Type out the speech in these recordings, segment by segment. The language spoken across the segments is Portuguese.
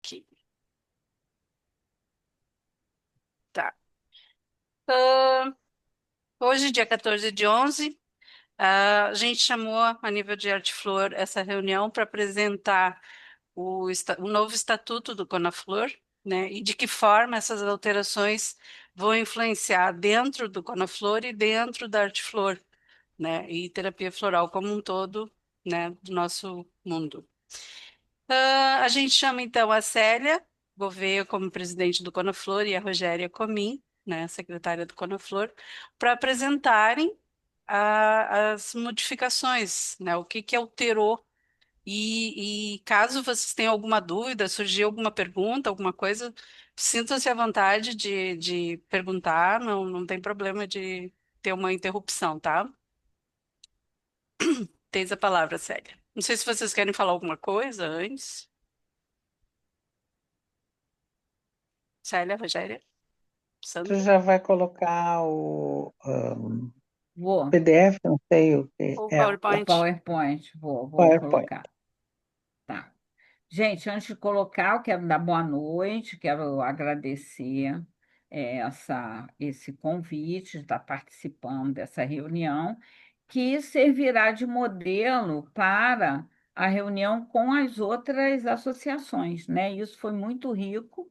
Aqui, tá. Ah, hoje, dia 14 de 11, a gente chamou, a nível de Arte Flor, essa reunião para apresentar o novo estatuto do Conaflor, né? E de que forma essas alterações vão influenciar dentro do Conaflor e dentro da Arte Flor, né? E terapia floral como um todo, né? Do nosso mundo. A gente chama então a Célia Gouveia como presidente do Conaflor e a Rogéria Comin, né, secretária do Conaflor, para apresentarem as modificações, né, o que que alterou e caso vocês tenham alguma dúvida, surgir alguma pergunta, alguma coisa, sintam-se à vontade de perguntar, não tem problema de ter uma interrupção, tá? Tens a palavra, Célia. Não sei se vocês querem falar alguma coisa antes. Célia, Rogéria, Tu Sandra. já vai colocar o Vou. PDF, não sei o que O é, O PowerPoint. PowerPoint, vou PowerPoint. colocar. Tá. Gente, antes de colocar, eu quero dar boa noite, quero agradecer esse convite de estar participando dessa reunião, que servirá de modelo para a reunião com as outras associações, né? Isso foi muito rico,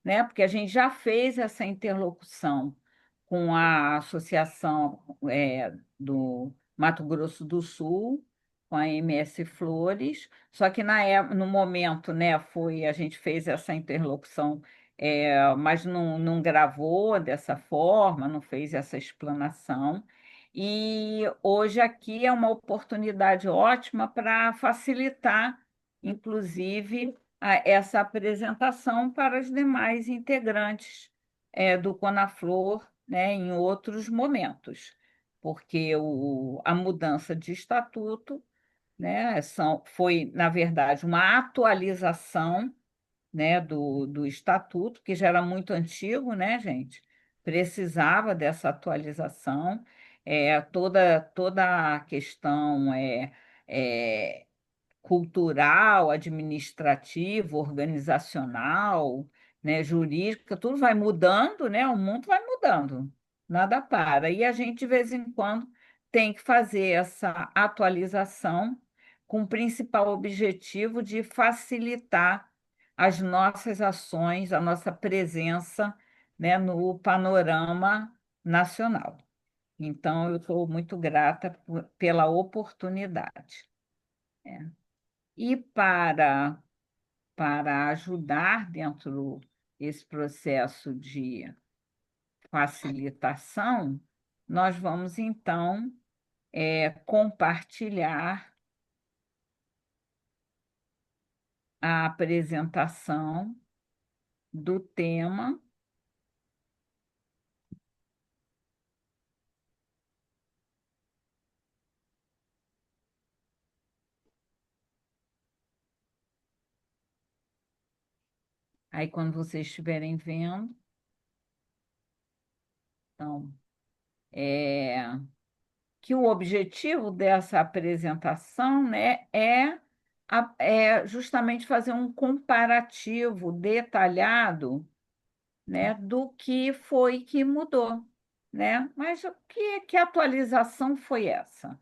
né? Porque a gente já fez essa interlocução com a Associação do Mato Grosso do Sul, com a MS Flores, só que no momento, né, a gente fez essa interlocução, mas não gravou dessa forma, não fez essa explanação. E hoje aqui é uma oportunidade ótima para facilitar, inclusive, essa apresentação para os demais integrantes, do Conaflor, né, em outros momentos, porque a mudança de estatuto, né? Foi, na verdade, uma atualização, né, do estatuto, que já era muito antigo, né, gente? Precisava dessa atualização. Toda a questão é, cultural, administrativa, organizacional, né, jurídica, tudo vai mudando, né? O mundo vai mudando, nada para. E a gente, de vez em quando, tem que fazer essa atualização com o principal objetivo de facilitar as nossas ações, a nossa presença, né, no panorama nacional. Então, eu estou muito grata pela oportunidade. E para ajudar dentro desse processo de facilitação, nós vamos então compartilhar a apresentação do tema. Aí, quando vocês estiverem vendo, então, é, que o objetivo dessa apresentação, né, é justamente fazer um comparativo detalhado, né, do que foi que mudou, né? Mas que atualização foi essa?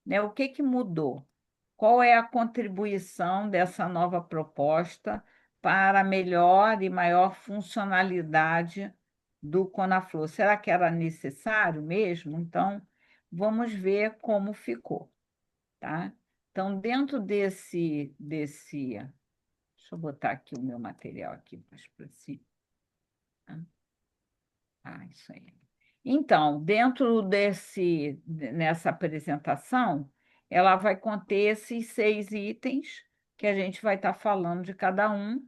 Né? O que mudou? Qual é a contribuição dessa nova proposta para a melhor e maior funcionalidade do Conaflor? Será que era necessário mesmo? Então, vamos ver como ficou, tá? Então, dentro deixa eu botar aqui o meu material aqui mais para cima. Isso aí. Então, nessa apresentação, ela vai conter esses 6 itens que a gente vai estar falando de cada um,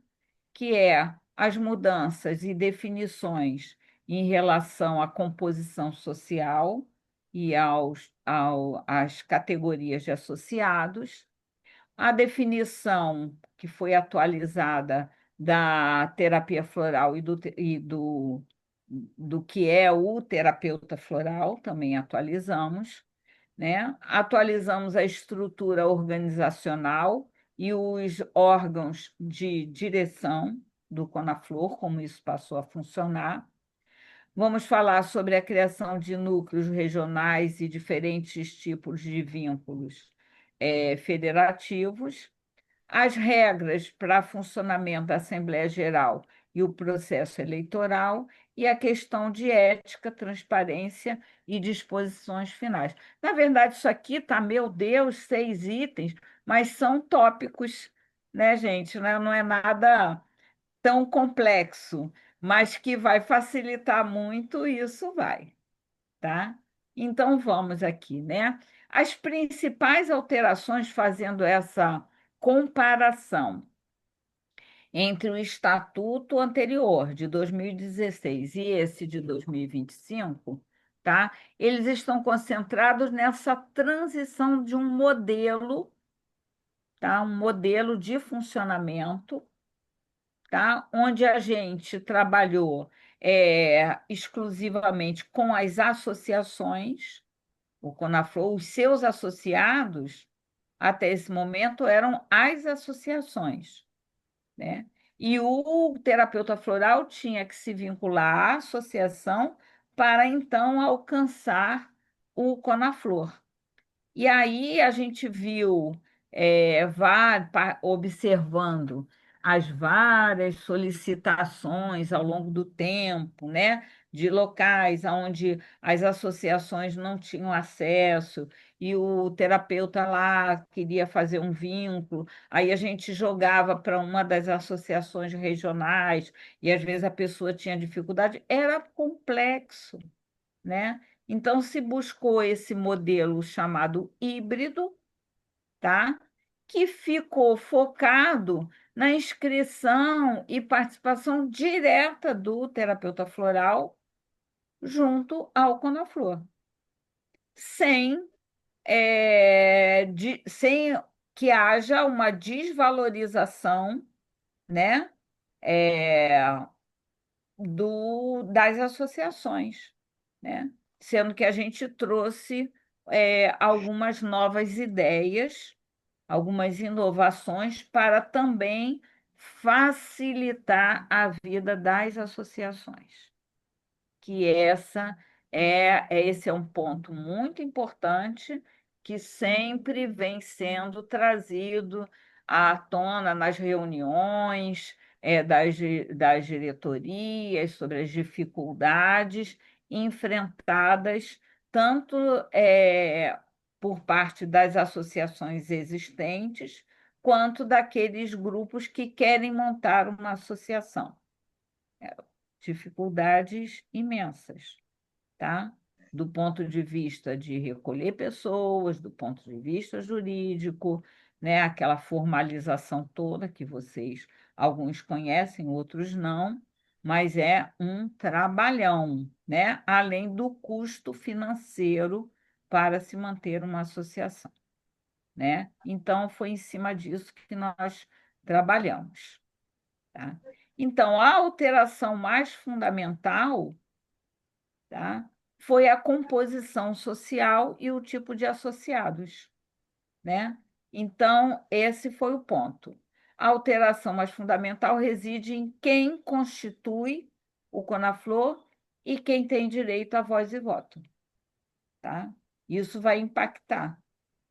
que é as mudanças e definições em relação à composição social e às categorias de associados, a definição que foi atualizada da terapia floral do que é o terapeuta floral, também atualizamos, né? Atualizamos a estrutura organizacional e os órgãos de direção do Conaflor, como isso passou a funcionar. Vamos falar sobre a criação de núcleos regionais e diferentes tipos de vínculos federativos, as regras para funcionamento da Assembleia Geral e o processo eleitoral, e a questão de ética, transparência e disposições finais. Na verdade, isso aqui está, meu Deus, 6 itens, mas são tópicos, né, gente? Não é nada tão complexo, mas que vai facilitar muito, isso vai, tá? Então vamos aqui, né? As principais alterações fazendo essa comparação entre o estatuto anterior de 2016 e esse de 2025, tá? Eles estão concentrados nessa transição de um modelo, tá? Um modelo de funcionamento, tá? Onde a gente trabalhou exclusivamente com as associações, o Conaflor, os seus associados, até esse momento, eram as associações, né? E o terapeuta floral tinha que se vincular à associação para, então, alcançar o Conaflor. E aí a gente viu, observando as várias solicitações ao longo do tempo, né, de locais onde as associações não tinham acesso, e o terapeuta lá queria fazer um vínculo, aí a gente jogava para uma das associações regionais, e às vezes a pessoa tinha dificuldade, era complexo, né? Então, se buscou esse modelo chamado híbrido, tá? Que ficou focado na inscrição e participação direta do terapeuta floral junto ao Conaflor, sem, sem que haja uma desvalorização, né? É, das associações, né? Sendo que a gente trouxe algumas novas ideias, algumas inovações para também facilitar a vida das associações, que esse é um ponto muito importante que sempre vem sendo trazido à tona nas reuniões das diretorias sobre as dificuldades enfrentadas tanto por parte das associações existentes quanto daqueles grupos que querem montar uma associação, dificuldades imensas, tá? Do ponto de vista de recolher pessoas, do ponto de vista jurídico, né? Aquela formalização toda que alguns conhecem, outros não, mas é um trabalhão, né? Além do custo financeiro para se manter uma associação, né? Então, foi em cima disso que nós trabalhamos, tá? Então, a alteração mais fundamental, tá, foi a composição social e o tipo de associados, né? Então, esse foi o ponto. A alteração mais fundamental reside em quem constitui o Conaflor e quem tem direito a voz e voto, tá? Isso vai impactar,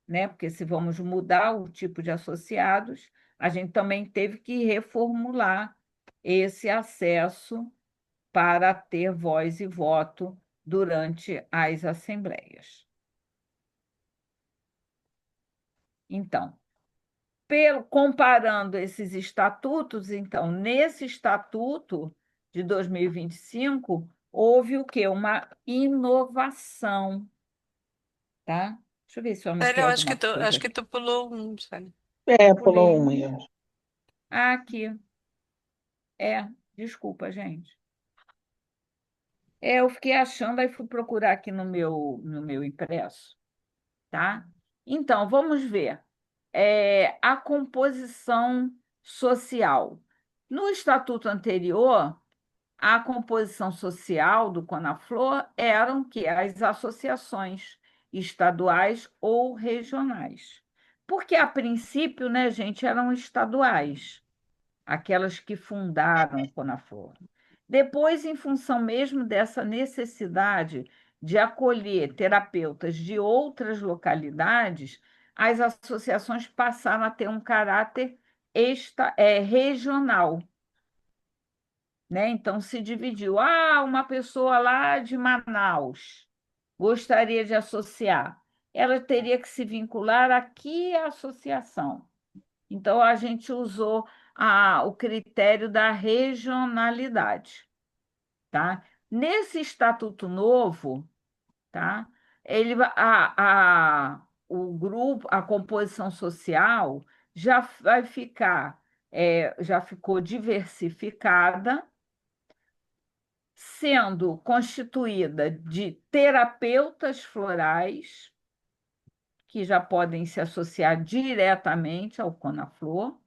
né? Porque se vamos mudar o tipo de associados, a gente também teve que reformular esse acesso para ter voz e voto durante as assembleias. Então, comparando esses estatutos, então, nesse estatuto de 2025, houve o quê? Uma inovação, tá? Deixa eu ver se eu Sério, anotei eu alguma acho coisa que aqui. tu pulou um, sério. Pulei Pulou uma um. aí. Ah, aqui. Desculpa, gente. Eu fiquei achando, aí fui procurar aqui no meu impresso, tá? Então, vamos ver. A composição social. No estatuto anterior, a composição social do Conaflor eram que as associações estaduais ou regionais. Porque, a princípio, né, gente, eram estaduais, aquelas que fundaram o Conaflor. Depois, em função mesmo dessa necessidade de acolher terapeutas de outras localidades, as associações passaram a ter um caráter regional, né? Então, se dividiu. Ah, uma pessoa lá de Manaus gostaria de associar. Ela teria que se vincular aqui à associação. Então, a gente usou o critério da regionalidade, tá? Nesse estatuto novo, tá? O grupo, a composição social já ficou diversificada, sendo constituída de terapeutas florais, que já podem se associar diretamente ao Conaflor,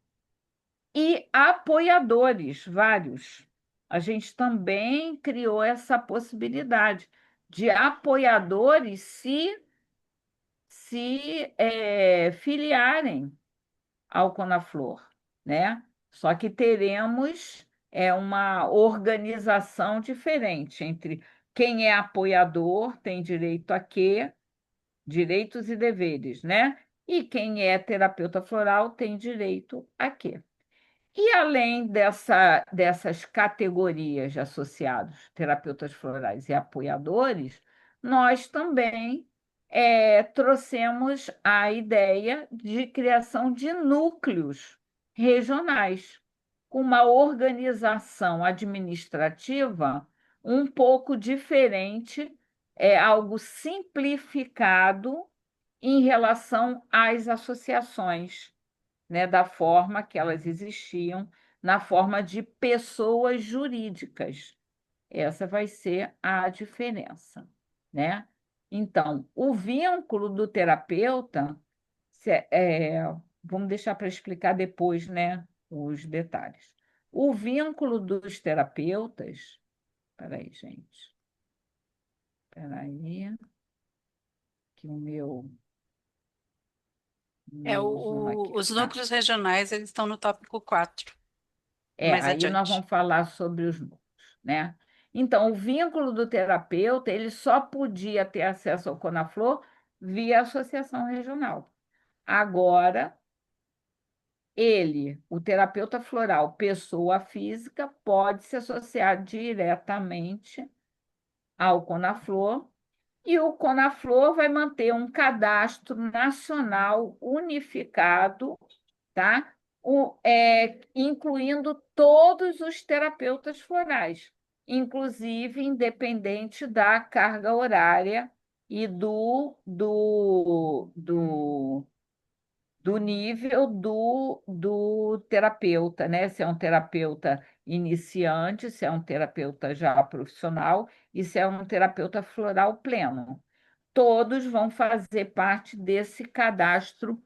e apoiadores, vários. A gente também criou essa possibilidade de apoiadores se filiarem ao Conaflor, né? Só que teremos uma organização diferente entre quem é apoiador tem direito a quê? Direitos e deveres, né? E quem é terapeuta floral tem direito a quê? E além dessas categorias de associados, terapeutas florais e apoiadores, nós também trouxemos a ideia de criação de núcleos regionais, com uma organização administrativa um pouco diferente, algo simplificado em relação às associações, né, da forma que elas existiam, na forma de pessoas jurídicas. Essa vai ser a diferença, né? Então, o vínculo do terapeuta, vamos deixar para explicar depois, né, os detalhes. O vínculo dos terapeutas, espera aí, gente, espera aí, que o meu Zoom aqui, Os tá? núcleos regionais, eles estão no tópico 4 mais Aí nós adiante. vamos falar sobre os núcleos, né? Então, o vínculo do terapeuta, ele só podia ter acesso ao Conaflor via associação regional. Agora, o terapeuta floral, pessoa física, pode se associar diretamente ao Conaflor, e o Conaflor vai manter um cadastro nacional unificado, tá? Incluindo todos os terapeutas florais, inclusive independente da carga horária e do nível do terapeuta, né? Se é um terapeuta iniciante, se é um terapeuta já profissional e se é um terapeuta floral pleno. Todos vão fazer parte desse cadastro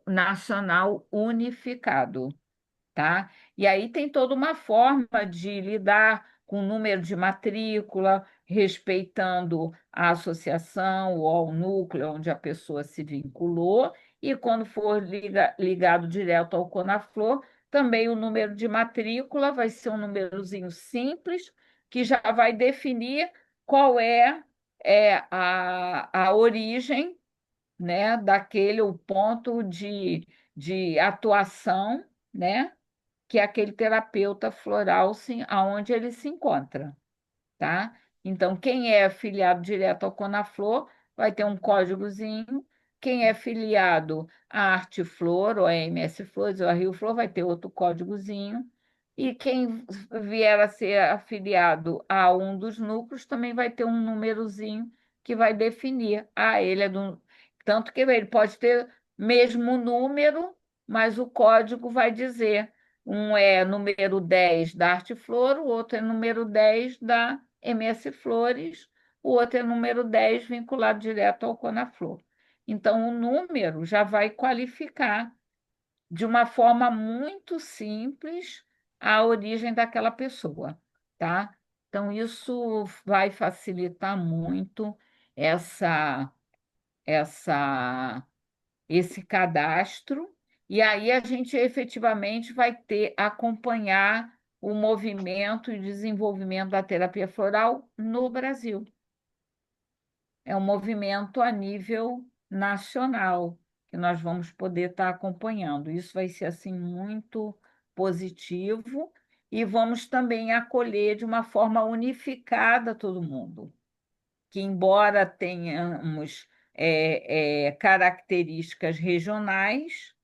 nacional unificado, tá? E aí tem toda uma forma de lidar com o número de matrícula, respeitando a associação ou o núcleo onde a pessoa se vinculou, e quando for ligado direto ao Conaflor, também o número de matrícula vai ser um númerozinho simples, que já vai definir qual é a origem, né, daquele o ponto de atuação, né, que é aquele terapeuta floral, sim, aonde ele se encontra, tá? Então, quem é filiado direto ao Conaflor vai ter um códigozinho. Quem é filiado à Arte Flor, ou à MS Flores, ou à Rio Flor, vai ter outro códigozinho. E quem vier a ser afiliado a um dos núcleos também vai ter um númerozinho que vai definir. Ele é do. Tanto que ele pode ter mesmo número, mas o código vai dizer. Um é número 10 da Arte Flor, o outro é número 10 da MS Flores, o outro é número 10 vinculado direto ao Conaflor. Então, o número já vai qualificar de uma forma muito simples a origem daquela pessoa, tá? Então, isso vai facilitar muito essa esse cadastro, e aí a gente efetivamente vai ter acompanhar o movimento e desenvolvimento da terapia floral no Brasil. É um movimento a nível nacional que nós vamos poder estar acompanhando. Isso vai ser assim muito positivo e vamos também acolher de uma forma unificada todo mundo, que embora tenhamos características regionais,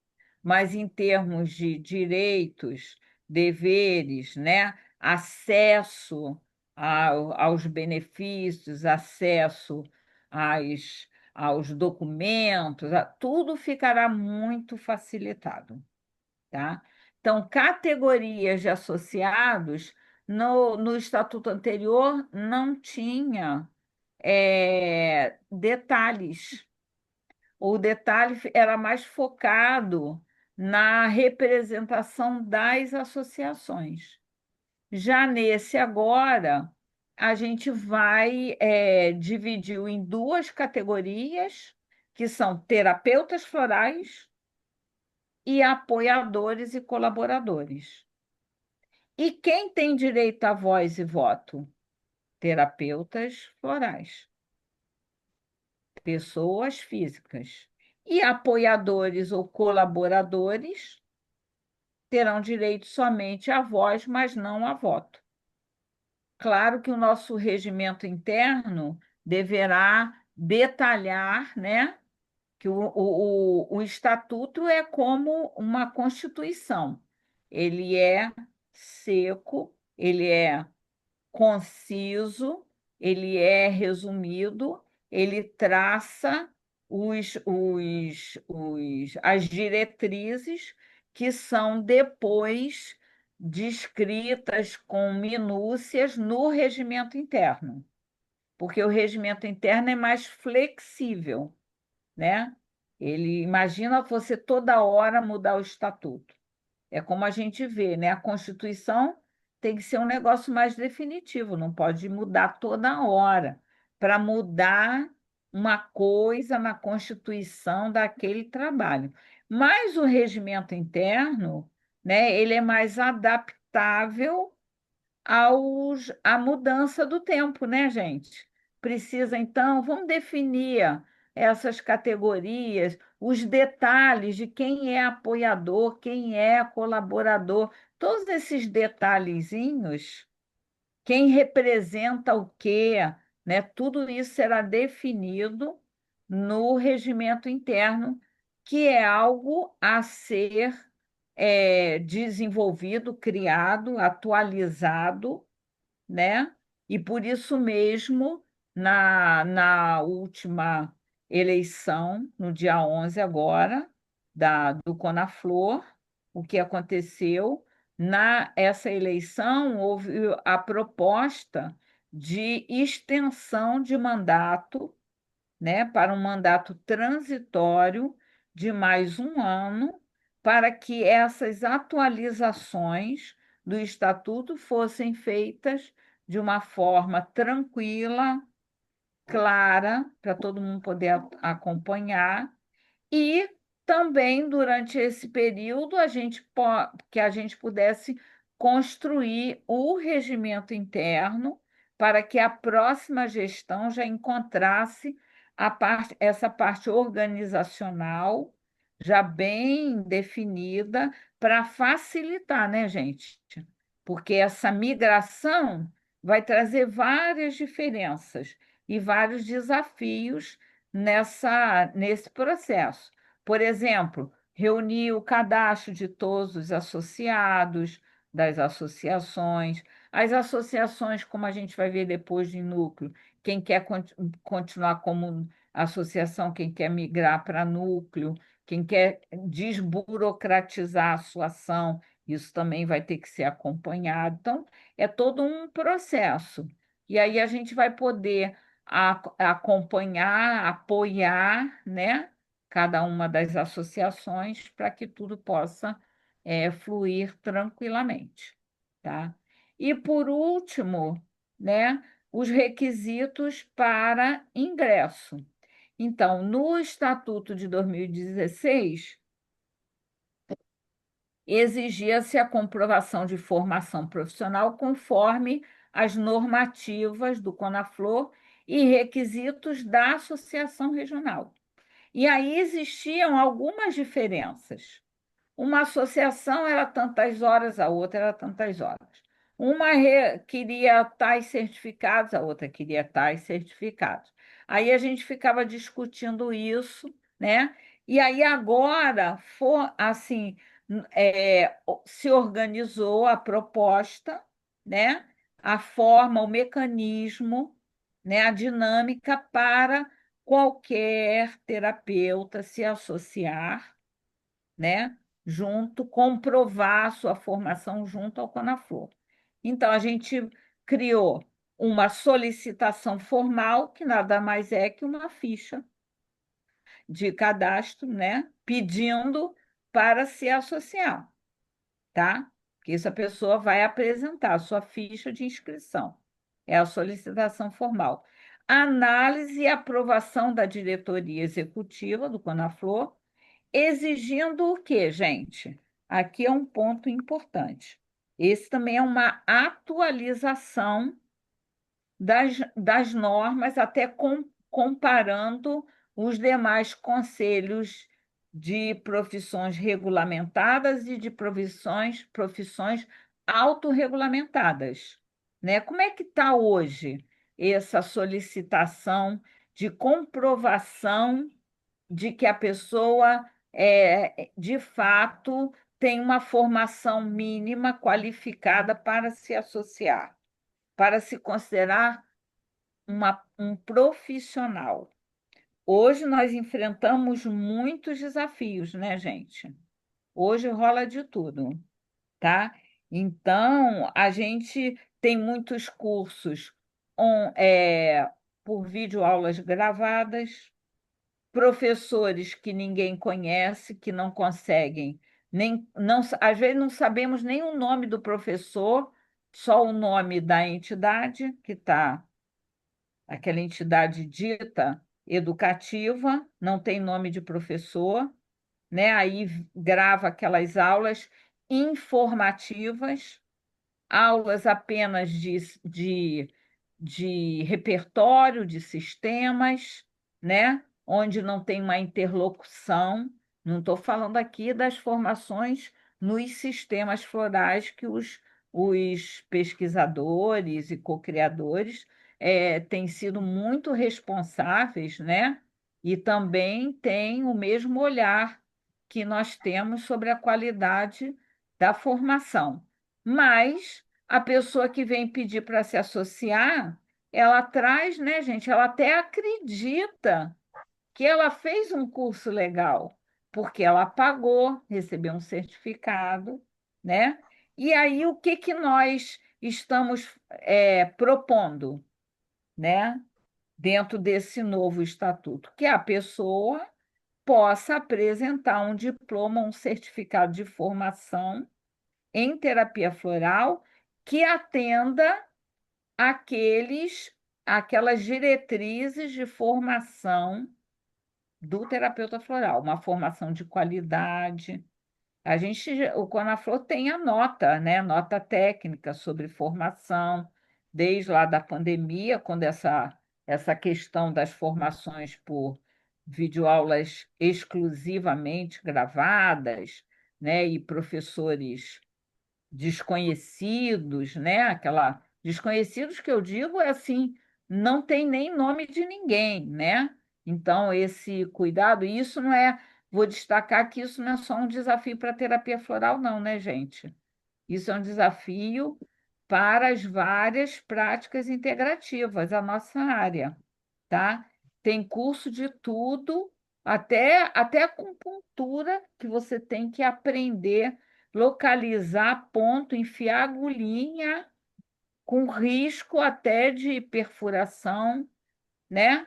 mas em termos de direitos, deveres, né? Acesso aos benefícios, acesso aos documentos, tudo ficará muito facilitado, tá? Então, categorias de associados, no estatuto anterior não tinha detalhes. O detalhe era mais focado na representação das associações. Já nesse agora, a gente vai dividir em duas categorias, que são terapeutas florais e apoiadores e colaboradores. E quem tem direito a voz e voto? Terapeutas florais, pessoas físicas. E apoiadores ou colaboradores terão direito somente à voz, mas não a voto. Claro que o nosso regimento interno deverá detalhar, né, que o estatuto é como uma constituição. Ele é seco, ele é conciso, ele é resumido, ele traça as diretrizes que são depois descritas com minúcias no regimento interno, porque o regimento interno é mais flexível, né? Ele imagina você toda hora mudar o estatuto. É como a gente vê, né? A Constituição tem que ser um negócio mais definitivo, não pode mudar toda hora. Para mudar uma coisa na Constituição daquele trabalho. Mas o regimento interno, né, ele é mais adaptável à mudança do tempo, né, gente? Precisa, então, vamos definir essas categorias, os detalhes de quem é apoiador, quem é colaborador, todos esses detalhezinhos, quem representa o quê, né? Tudo isso será definido no regimento interno, que é algo a ser desenvolvido, criado, atualizado, né? E por isso mesmo, na última eleição, no dia 11 agora, do Conaflor, o que aconteceu? Essa eleição, houve a proposta de extensão de mandato, né, para um mandato transitório de mais um ano, para que essas atualizações do estatuto fossem feitas de uma forma tranquila, clara, para todo mundo poder acompanhar, e também durante esse período que a gente pudesse construir o regimento interno para que a próxima gestão já encontrasse essa parte organizacional já bem definida para facilitar, né, gente? Porque essa migração vai trazer várias diferenças e vários desafios nesse processo. Por exemplo, reunir o cadastro de todos os associados, das associações, as associações, como a gente vai ver depois de núcleo, quem quer continuar como associação, quem quer migrar para núcleo, quem quer desburocratizar a sua ação, isso também vai ter que ser acompanhado. Então, é todo um processo. E aí a gente vai poder acompanhar, apoiar, né, cada uma das associações para que tudo possa fluir tranquilamente, tá? E por último, né, os requisitos para ingresso. Então, no Estatuto de 2016, exigia-se a comprovação de formação profissional conforme as normativas do CONAFLOR e requisitos da associação regional. E aí existiam algumas diferenças. Uma associação era tantas horas, a outra era tantas horas. Uma queria tais certificados, a outra queria tais certificados. Aí a gente ficava discutindo isso, né? E aí agora assim, se organizou a proposta, né? A forma, o mecanismo, né? A dinâmica para qualquer terapeuta se associar, né? Junto, comprovar a sua formação junto ao CONAFLOR. Então, a gente criou uma solicitação formal, que nada mais é que uma ficha de cadastro, né? Pedindo para se associar, tá? Que essa pessoa vai apresentar a sua ficha de inscrição. É a solicitação formal. Análise e aprovação da diretoria executiva do CONAFLOR, exigindo o quê, gente? Aqui é um ponto importante. Esse também é uma atualização das normas, até comparando os demais conselhos de profissões regulamentadas e de profissões autorregulamentadas, né? Como é que está hoje essa solicitação de comprovação de que a pessoa de fato tem uma formação mínima qualificada para se associar, para se considerar um profissional? Hoje nós enfrentamos muitos desafios, né, gente? Hoje rola de tudo, tá? Então, a gente tem muitos cursos por videoaulas gravadas, professores que ninguém conhece, que não conseguem, nem, não, às vezes não sabemos nem o nome do professor, só o nome da entidade, que está, aquela entidade dita educativa, não tem nome de professor, né? Aí grava aquelas aulas informativas, aulas apenas de repertório, de sistemas, né? Onde não tem uma interlocução. Não estou falando aqui das formações nos sistemas florais que os pesquisadores e co-criadores têm sido muito responsáveis, né? E também têm o mesmo olhar que nós temos sobre a qualidade da formação. Mas a pessoa que vem pedir para se associar, ela traz, né, gente? Ela até acredita que ela fez um curso legal, porque ela pagou, recebeu um certificado, né? E aí, o que que nós estamos propondo, né? Dentro desse novo estatuto? Que a pessoa possa apresentar um diploma, um certificado de formação em terapia floral que atenda aqueles, aquelas diretrizes de formação do terapeuta floral, uma formação de qualidade. O Conaflor tem a nota, né? Nota técnica sobre formação, desde lá da pandemia, quando essa questão das formações por videoaulas exclusivamente gravadas, né? E professores desconhecidos, né? Aquela desconhecidos que eu digo é assim, não tem nem nome de ninguém, né? Então esse cuidado, isso não é, vou destacar que isso não é só um desafio para a terapia floral, não, né, gente? Isso é um desafio para as várias práticas integrativas, a nossa área, tá? Tem curso de tudo, até acupuntura, que você tem que aprender, localizar ponto, enfiar agulhinha, com risco até de perfuração, né?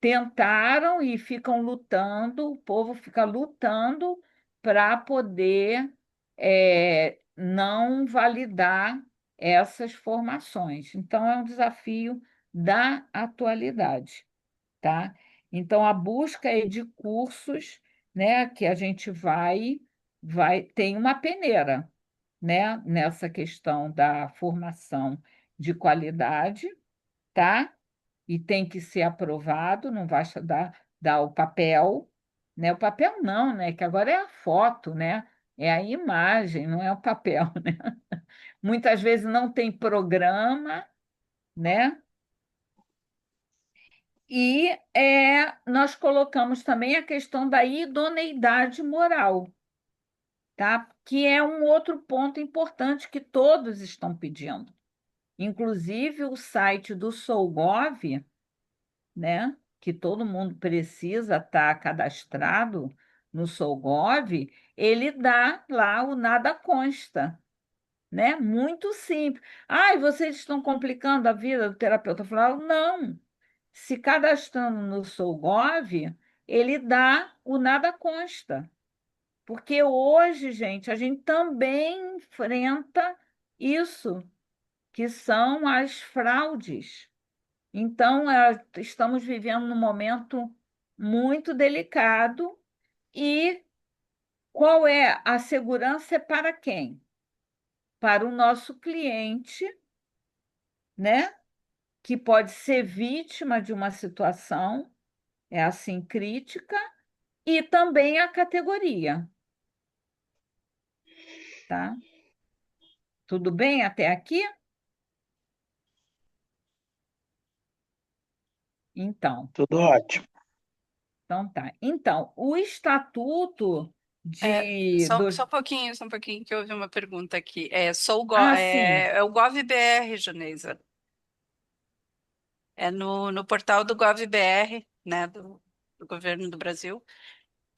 Tentaram e ficam lutando, o povo fica lutando para poder não validar essas formações. Então, é um desafio da atualidade, tá? Então, a busca é de cursos, né, que a gente tem uma peneira, né, nessa questão da formação de qualidade, tá? E tem que ser aprovado, não basta dar o papel, né? O papel não, né? Que agora é a foto, né? É a imagem, não é o papel, né? Muitas vezes não tem programa, né? E nós colocamos também a questão da idoneidade moral, tá? Que é um outro ponto importante que todos estão pedindo. Inclusive, o site do Sougov, né? Que todo mundo precisa estar cadastrado no Sougov, ele dá lá o nada consta, né? Muito simples. Ai, vocês estão complicando a vida do terapeuta floral? Não. Se cadastrando no Sougov, ele dá o nada consta. Porque hoje, gente, a gente também enfrenta isso, que são as fraudes. Então, estamos vivendo num momento muito delicado e qual é a segurança é para quem? Para o nosso cliente, né? Que pode ser vítima de uma situação, é assim, crítica, e também a categoria, tá? Tudo bem até aqui? Então, Tudo ótimo. então tá. Então, o estatuto Só um pouquinho, que houve uma pergunta aqui. sim, É o GovBR, Jonesa. É no portal do GovBR, né, do governo do Brasil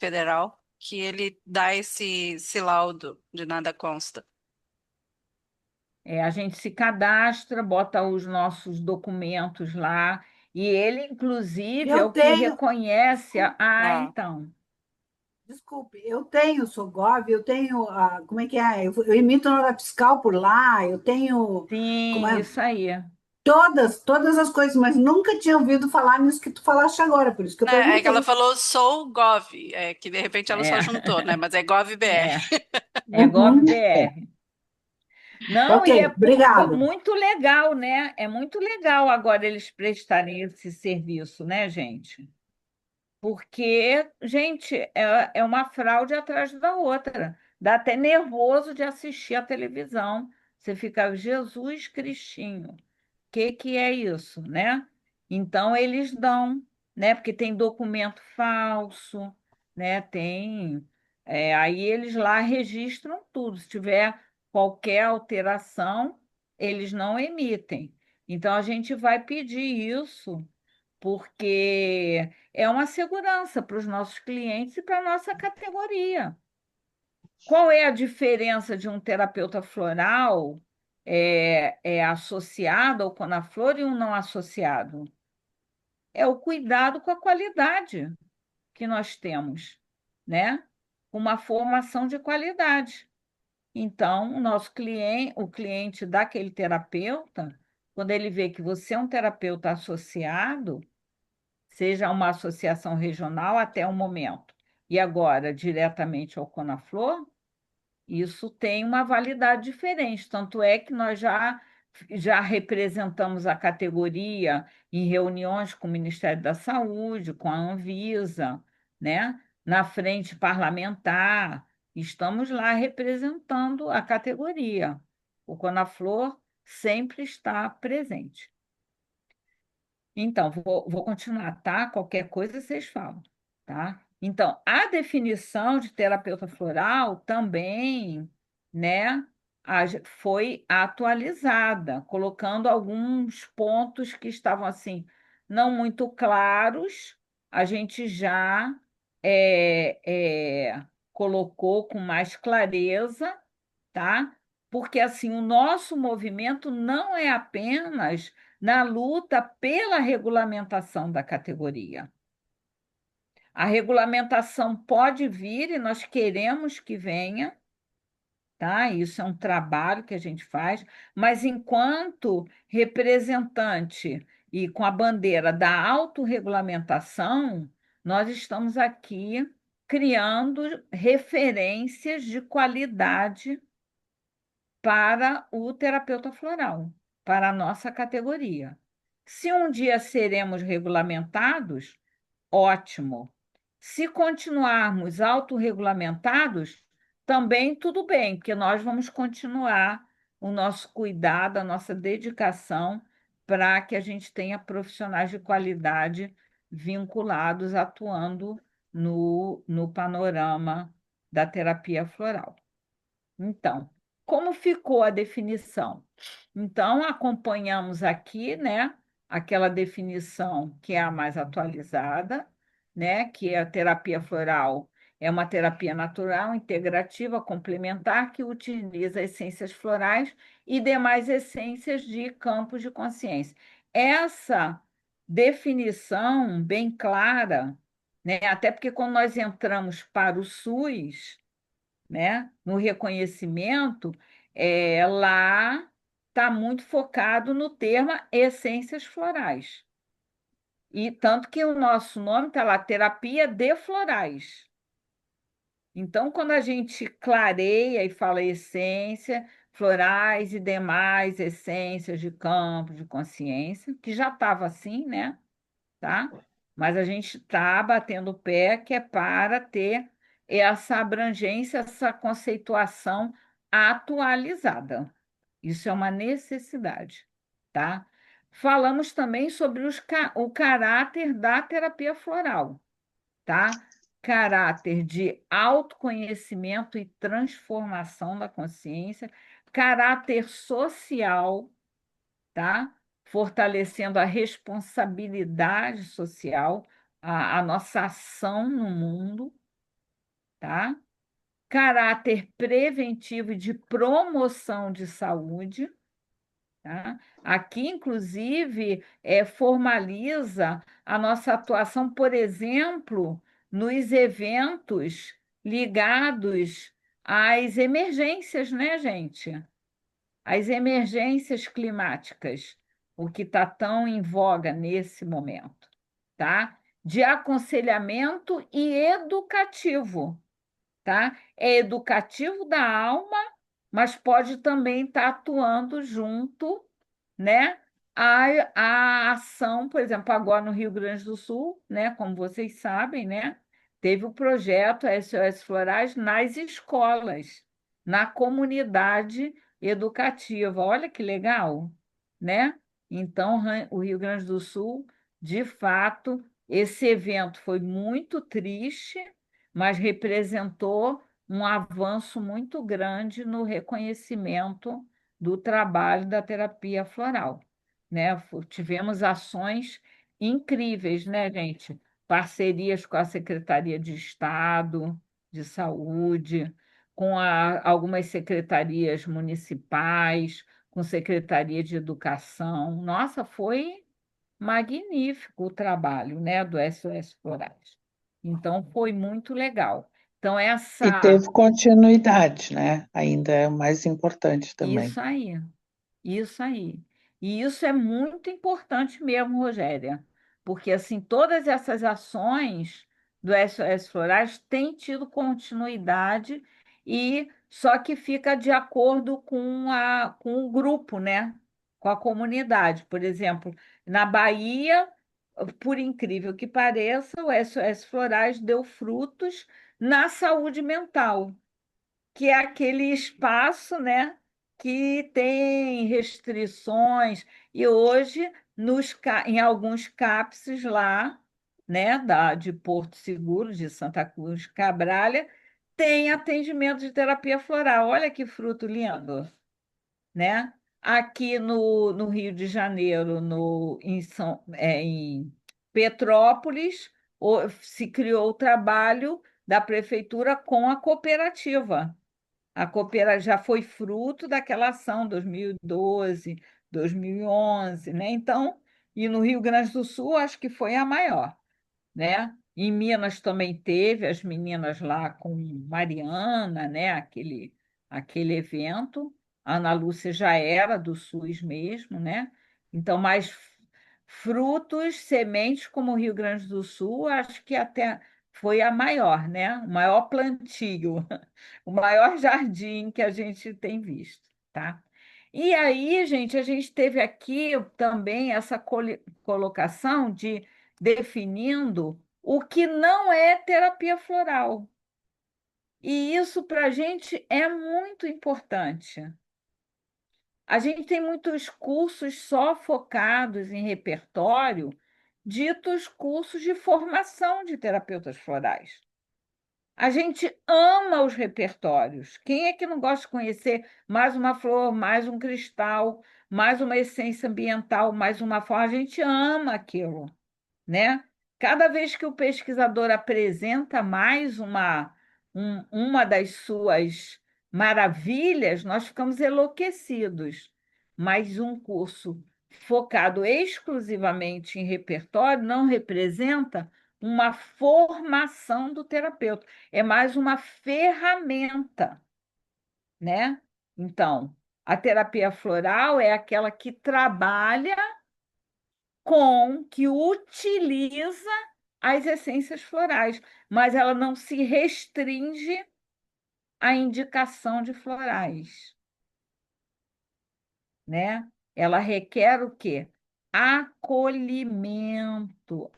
federal, que ele dá esse laudo de nada consta. a gente se cadastra, bota os nossos documentos lá, e ele, inclusive, é Eu o que tenho, reconhece. Ah, Então, desculpe, eu tenho Sogov, eu tenho, como é que é? Eu emito nota fiscal por lá, eu tenho, como sim, é, isso aí. todas as coisas, mas nunca tinha ouvido falar nisso que tu falaste agora, por isso que eu né, é que ela perguntei. falou sou Gov, que de repente ela só É, juntou, né? Mas é GovBR. é, é Uhum. É, GovBR. Não, Ok, e obrigada. muito legal, né? É muito legal agora eles prestarem esse serviço, né, gente? Porque, gente, é uma fraude atrás da outra. Dá até nervoso de assistir a televisão. Você fica, Jesus Cristinho, que é isso, né? Então, eles dão, né? Porque tem documento falso, né? Aí eles lá registram tudo. Se tiver qualquer alteração, eles não emitem. Então, a gente vai pedir isso porque é uma segurança para os nossos clientes e para a nossa categoria. Qual é a diferença de um terapeuta floral associado ao Conaflor e um não associado? É o cuidado com a qualidade que nós temos, né? Uma formação de qualidade. Então, o cliente daquele terapeuta, quando ele vê que você é um terapeuta associado, seja uma associação regional até o momento, e agora diretamente ao Conaflor, isso tem uma validade diferente. Tanto é que nós já representamos a categoria em reuniões com o Ministério da Saúde, com a Anvisa, né? Na frente parlamentar, estamos lá representando a categoria. O Conaflor sempre está presente. Então, vou continuar, tá? Qualquer coisa vocês falam, tá? Então, a definição de terapeuta floral também, né, foi atualizada, colocando alguns pontos que estavam assim não muito claros, a gente já colocou com mais clareza, tá? Porque assim, o nosso movimento não é apenas na luta pela regulamentação da categoria. A regulamentação pode vir e nós queremos que venha, tá? Isso é um trabalho que a gente faz, mas enquanto representante e com a bandeira da autorregulamentação, nós estamos aqui criando referências de qualidade para o terapeuta floral, para a nossa categoria. Se um dia seremos regulamentados, ótimo. Se continuarmos autorregulamentados, também tudo bem, porque nós vamos continuar o nosso cuidado, a nossa dedicação para que a gente tenha profissionais de qualidade vinculados, atuando no panorama da terapia floral. Então, como ficou a definição? Então, acompanhamos aqui, né, aquela definição que é a mais atualizada, né, que a terapia floral é uma terapia natural, integrativa, complementar, que utiliza essências florais e demais essências de campos de consciência. Essa definição bem clara, né, até porque quando nós entramos para o SUS, né, no reconhecimento, lá está muito focado no termo essências florais. E tanto que o nosso nome está lá, terapia de florais. Então, quando a gente clareia e fala essência, florais e demais essências de campo de consciência, que já estava assim, né? Tá? Mas a gente está batendo o pé que é para ter essa abrangência, essa conceituação atualizada. Isso é uma necessidade, tá? Falamos também sobre o caráter da terapia floral, tá? Caráter de autoconhecimento e transformação da consciência, caráter social, tá? Fortalecendo a responsabilidade social, a nossa ação no mundo, tá? Caráter preventivo e de promoção de saúde, tá? Aqui, inclusive, formaliza a nossa atuação, por exemplo, nos eventos ligados às emergências, né, gente? As emergências climáticas, o que está tão em voga nesse momento, tá? De aconselhamento e educativo, tá? É educativo da alma, mas pode também estar atuando junto, né? A ação, por exemplo, agora no Rio Grande do Sul, né? Como vocês sabem, né? Teve o projeto SOS Florais nas escolas, na comunidade educativa. Olha que legal, né? Então, o Rio Grande do Sul, de fato, esse evento foi muito triste, mas representou um avanço muito grande no reconhecimento do trabalho da terapia floral, né? Tivemos ações incríveis, né, gente? Parcerias com a Secretaria de Estado de Saúde, com algumas secretarias municipais, com Secretaria de Educação. Nossa, foi magnífico o trabalho, né, do SOS Florais. Então, foi muito legal. Então, E teve continuidade, né? Ainda é o mais importante também. isso aí. Isso aí. E isso é muito importante mesmo, Rogéria, porque assim todas essas ações do SOS Florais têm tido continuidade e só que fica de acordo com o grupo, né? Com a comunidade. Por exemplo, na Bahia, por incrível que pareça, o SOS Florais deu frutos na saúde mental, que é aquele espaço, né, que tem restrições, e hoje, em alguns CAPS lá, né, de Porto Seguro, de Santa Cruz Cabralha, tem atendimento de terapia floral. Olha que fruto lindo, né? Aqui no Rio de Janeiro, em Petrópolis, se criou o trabalho da prefeitura com a cooperativa. A cooperativa já foi fruto daquela ação 2012, 2011, né? Então, e no Rio Grande do Sul, acho que foi a maior, né? Em Minas também teve as meninas lá com Mariana, né? Aquele evento. A Ana Lúcia já era do SUS mesmo, né? Então, mas frutos, sementes, como o Rio Grande do Sul, acho que até foi a maior, né? O maior plantio, o maior jardim que a gente tem visto, tá? E aí, gente, a gente teve aqui também essa colocação de definindo o que não é terapia floral. E isso para a gente é muito importante. A gente tem muitos cursos só focados em repertório, ditos cursos de formação de terapeutas florais. A gente ama os repertórios. Quem é que não gosta de conhecer mais uma flor, mais um cristal, mais uma essência ambiental, mais uma forma? A gente ama aquilo, né? Cada vez que o pesquisador apresenta mais uma das suas maravilhas, nós ficamos enlouquecidos. Mas um curso focado exclusivamente em repertório não representa uma formação do terapeuta, é mais uma ferramenta, né? Então, a terapia floral é aquela que trabalha que utiliza as essências florais, mas ela não se restringe à indicação de florais, né? Ela requer o quê? Acolhimento,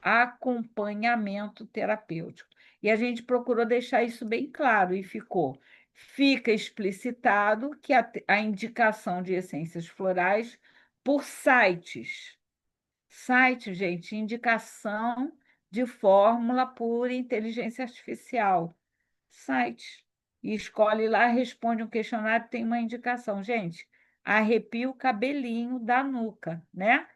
acompanhamento terapêutico. E a gente procurou deixar isso bem claro e fica explicitado que a indicação de essências florais por sites. Site, gente, indicação de fórmula por inteligência artificial. Site. E escolhe lá, responde um questionário, tem uma indicação. Gente, arrepia o cabelinho da nuca, né?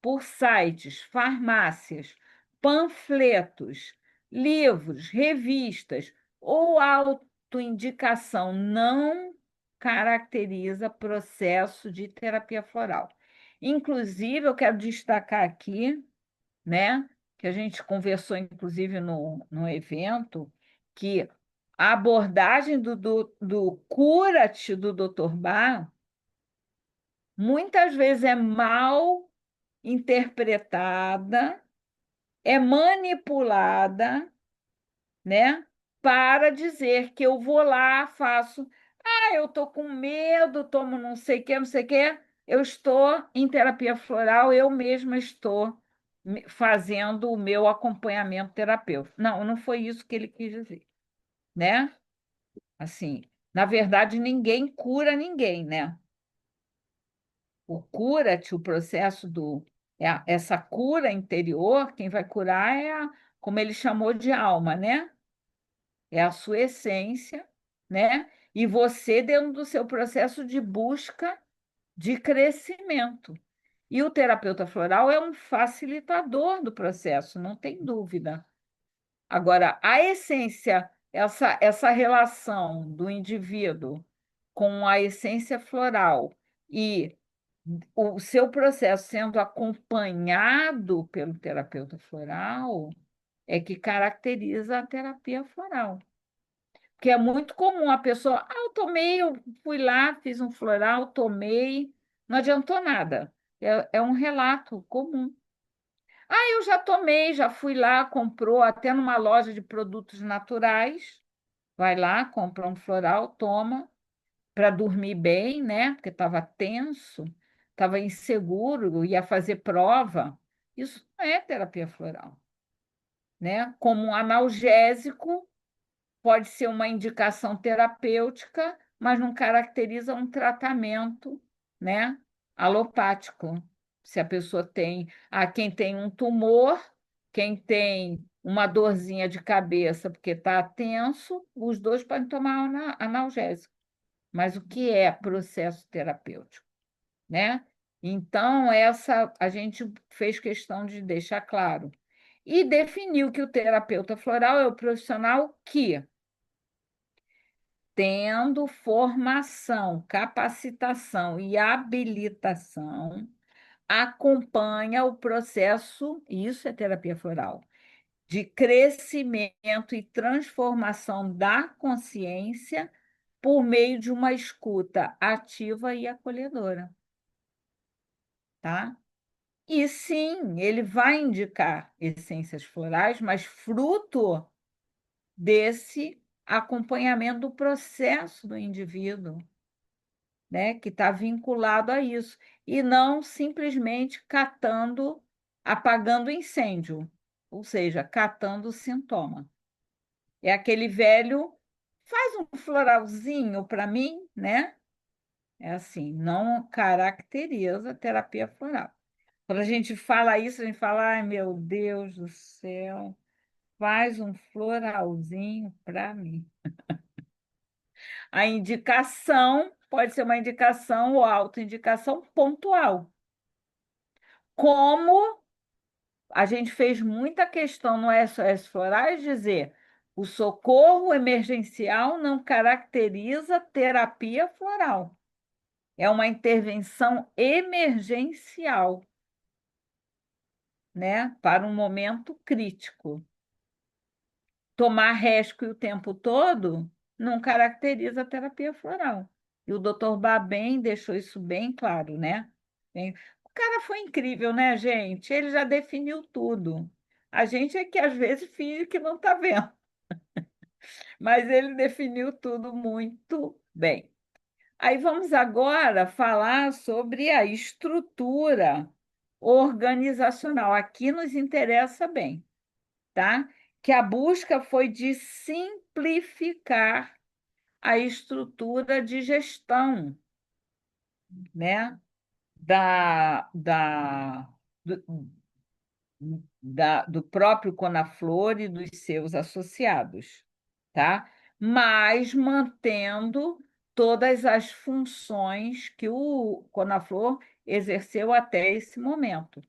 Por sites, farmácias, panfletos, livros, revistas ou autoindicação não caracteriza processo de terapia floral. Inclusive, eu quero destacar aqui, né, que a gente conversou, inclusive, no evento, que a abordagem do cura-te do Dr. Bach muitas vezes é mal interpretada, é manipulada, né, para dizer que eu vou lá, faço, eu estou com medo, tomo não sei o que, não sei o que, eu estou em terapia floral, eu mesma estou fazendo o meu acompanhamento terapêutico. Não, não foi isso que ele quis dizer, né? Assim, na verdade, ninguém cura ninguém, né? O cura-te, o processo essa cura interior, quem vai curar como ele chamou de alma, né? É a sua essência, né? E você dentro do seu processo de busca de crescimento. E o terapeuta floral é um facilitador do processo, não tem dúvida. Agora, a essência, essa relação do indivíduo com a essência floral e o seu processo sendo acompanhado pelo terapeuta floral é que caracteriza a terapia floral. Porque é muito comum a pessoa, eu tomei, eu fui lá, fiz um floral, tomei, não adiantou nada. É um relato comum. Eu já tomei, já fui lá, comprou até numa loja de produtos naturais, vai lá, compra um floral, toma, para dormir bem, né? Porque estava tenso, estava inseguro, ia fazer prova. Isso não é terapia floral, né? Como um analgésico, pode ser uma indicação terapêutica, mas não caracteriza um tratamento, né, alopático. Se a pessoa tem, quem tem um tumor, quem tem uma dorzinha de cabeça porque está tenso, os dois podem tomar analgésico. Mas o que é processo terapêutico, né? Então, essa a gente fez questão de deixar claro. E definiu que o terapeuta floral é o profissional que tendo formação, capacitação e habilitação, acompanha o processo, isso é terapia floral, de crescimento e transformação da consciência por meio de uma escuta ativa e acolhedora, tá? E sim, ele vai indicar essências florais, mas fruto desse acompanhamento do processo do indivíduo, né, que está vinculado a isso, e não simplesmente catando, apagando o incêndio, ou seja, catando o sintoma. É aquele velho, faz um floralzinho para mim, né? É assim, não caracteriza a terapia floral. Quando a gente fala isso, a gente fala, ai meu Deus do céu, faz um floralzinho para mim. A indicação pode ser uma indicação ou autoindicação pontual. Como a gente fez muita questão no SOS Florais dizer o socorro emergencial não caracteriza terapia floral. É uma intervenção emergencial, né, para um momento crítico. Tomar rescue o tempo todo não caracteriza a terapia floral. E o doutor Babem deixou isso bem claro, né? O cara foi incrível, né, gente? Ele já definiu tudo. A gente é que às vezes finge que não está vendo, mas ele definiu tudo muito bem. Aí vamos agora falar sobre a estrutura organizacional. Aqui nos interessa bem, tá? Que a busca foi de simplificar a estrutura de gestão, né? Do, do próprio Conaflor e dos seus associados, tá? Mas mantendo todas as funções que o Conaflor exerceu até esse momento,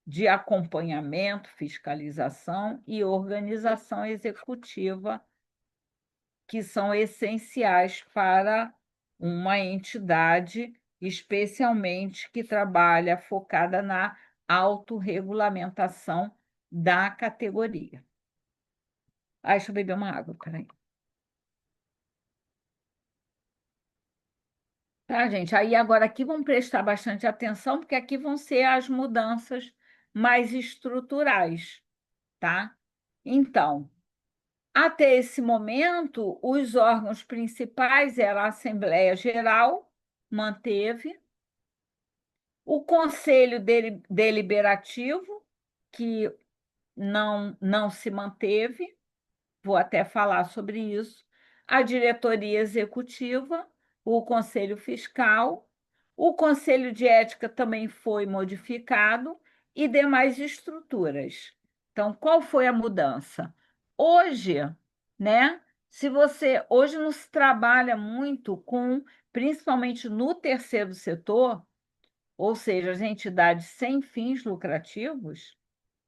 de acompanhamento, fiscalização e organização executiva, que são essenciais para uma entidade, especialmente que trabalha focada na autorregulamentação da categoria. Deixa eu beber uma água, peraí. Tá, gente? Aí agora aqui vamos prestar bastante atenção, porque aqui vão ser as mudanças mais estruturais, tá? Então, até esse momento, os órgãos principais eram a Assembleia Geral, manteve, o Conselho Deliberativo, que não se manteve, vou até falar sobre isso, a diretoria executiva, o Conselho Fiscal, o Conselho de Ética também foi modificado e demais estruturas. Então, qual foi a mudança? Hoje, né? Se você hoje não se trabalha muito com, principalmente no terceiro setor, ou seja, as entidades sem fins lucrativos,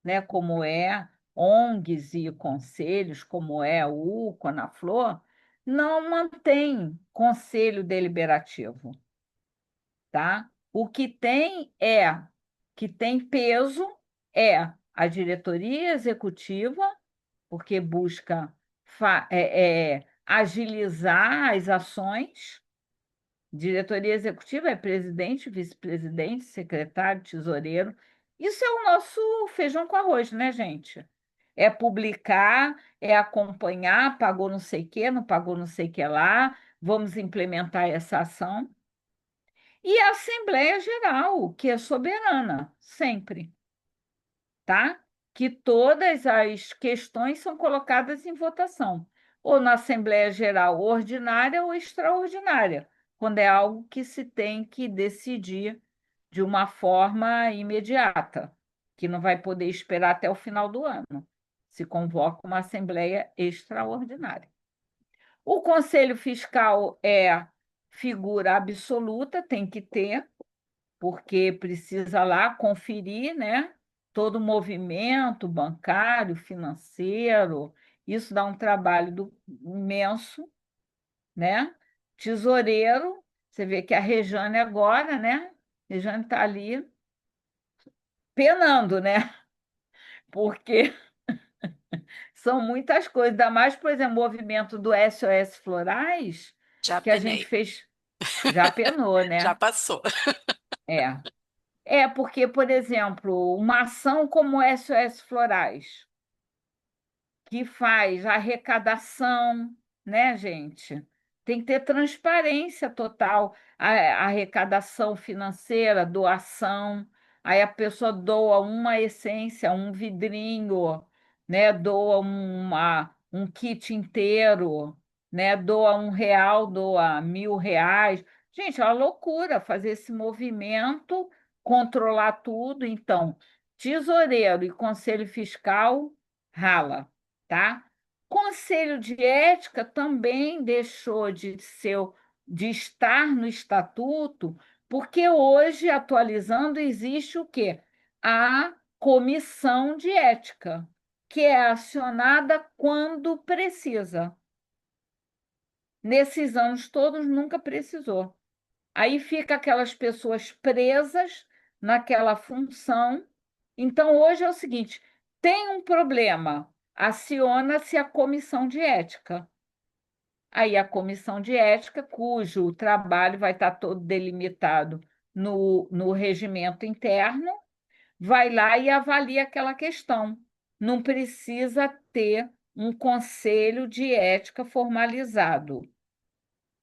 né, como é ONGs e conselhos, como é o Conaflor, não mantém conselho deliberativo, tá? O que tem peso é a diretoria executiva, porque busca agilizar as ações. Diretoria executiva é presidente, vice-presidente, secretário, tesoureiro. Isso é o nosso feijão com arroz, né, gente? É publicar, é acompanhar, pagou não sei o quê, não pagou não sei o que lá, vamos implementar essa ação. E a Assembleia Geral, que é soberana, sempre, tá? Que todas as questões são colocadas em votação, ou na Assembleia Geral ordinária ou extraordinária, quando é algo que se tem que decidir de uma forma imediata, que não vai poder esperar até o final do ano. Se convoca uma Assembleia extraordinária. O Conselho Fiscal é figura absoluta, tem que ter, porque precisa lá conferir, né, todo o movimento bancário, financeiro. Isso dá um trabalho imenso, né? Tesoureiro, você vê que a Rejane agora, né? A Rejane está ali penando, né? Porque são muitas coisas, ainda mais, por exemplo, o movimento do SOS Florais, Já que a gente penei, fez, já penou, já né? passou. É. Porque, por exemplo, uma ação como SOS Florais, que faz arrecadação, né, gente? Tem que ter transparência total, a arrecadação financeira, doação. Aí a pessoa doa uma essência, um vidrinho, né? Doa um kit inteiro, né? Doa R$ 1, doa R$ 1.000. Gente, é uma loucura fazer esse movimento, controlar tudo. Então, tesoureiro e conselho fiscal rala, tá? Conselho de ética também deixou de estar no estatuto, porque hoje, atualizando, existe o quê? A comissão de ética, que é acionada quando precisa. Nesses anos todos nunca precisou. Aí fica aquelas pessoas presas naquela função. Então, hoje é o seguinte: tem um problema, aciona-se a comissão de ética. Aí a comissão de ética, cujo trabalho vai estar todo delimitado no regimento interno, vai lá e avalia aquela questão. Não precisa ter um conselho de ética formalizado,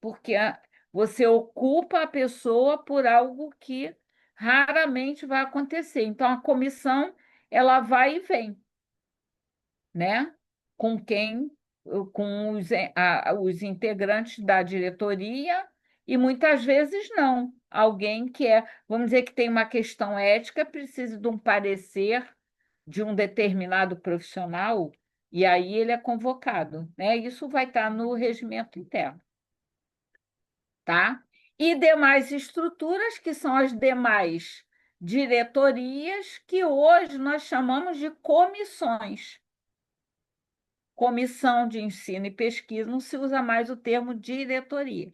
porque você ocupa a pessoa por algo que raramente vai acontecer. Então, a comissão ela vai e vem, né? Com quem, com os integrantes da diretoria, e muitas vezes não. Alguém que vamos dizer que tem uma questão ética, precisa de um parecer de um determinado profissional, e aí ele é convocado, né? Isso vai estar no regimento interno, tá? E demais estruturas, que são as demais diretorias, que hoje nós chamamos de comissões. Comissão de ensino e pesquisa, não se usa mais o termo diretoria.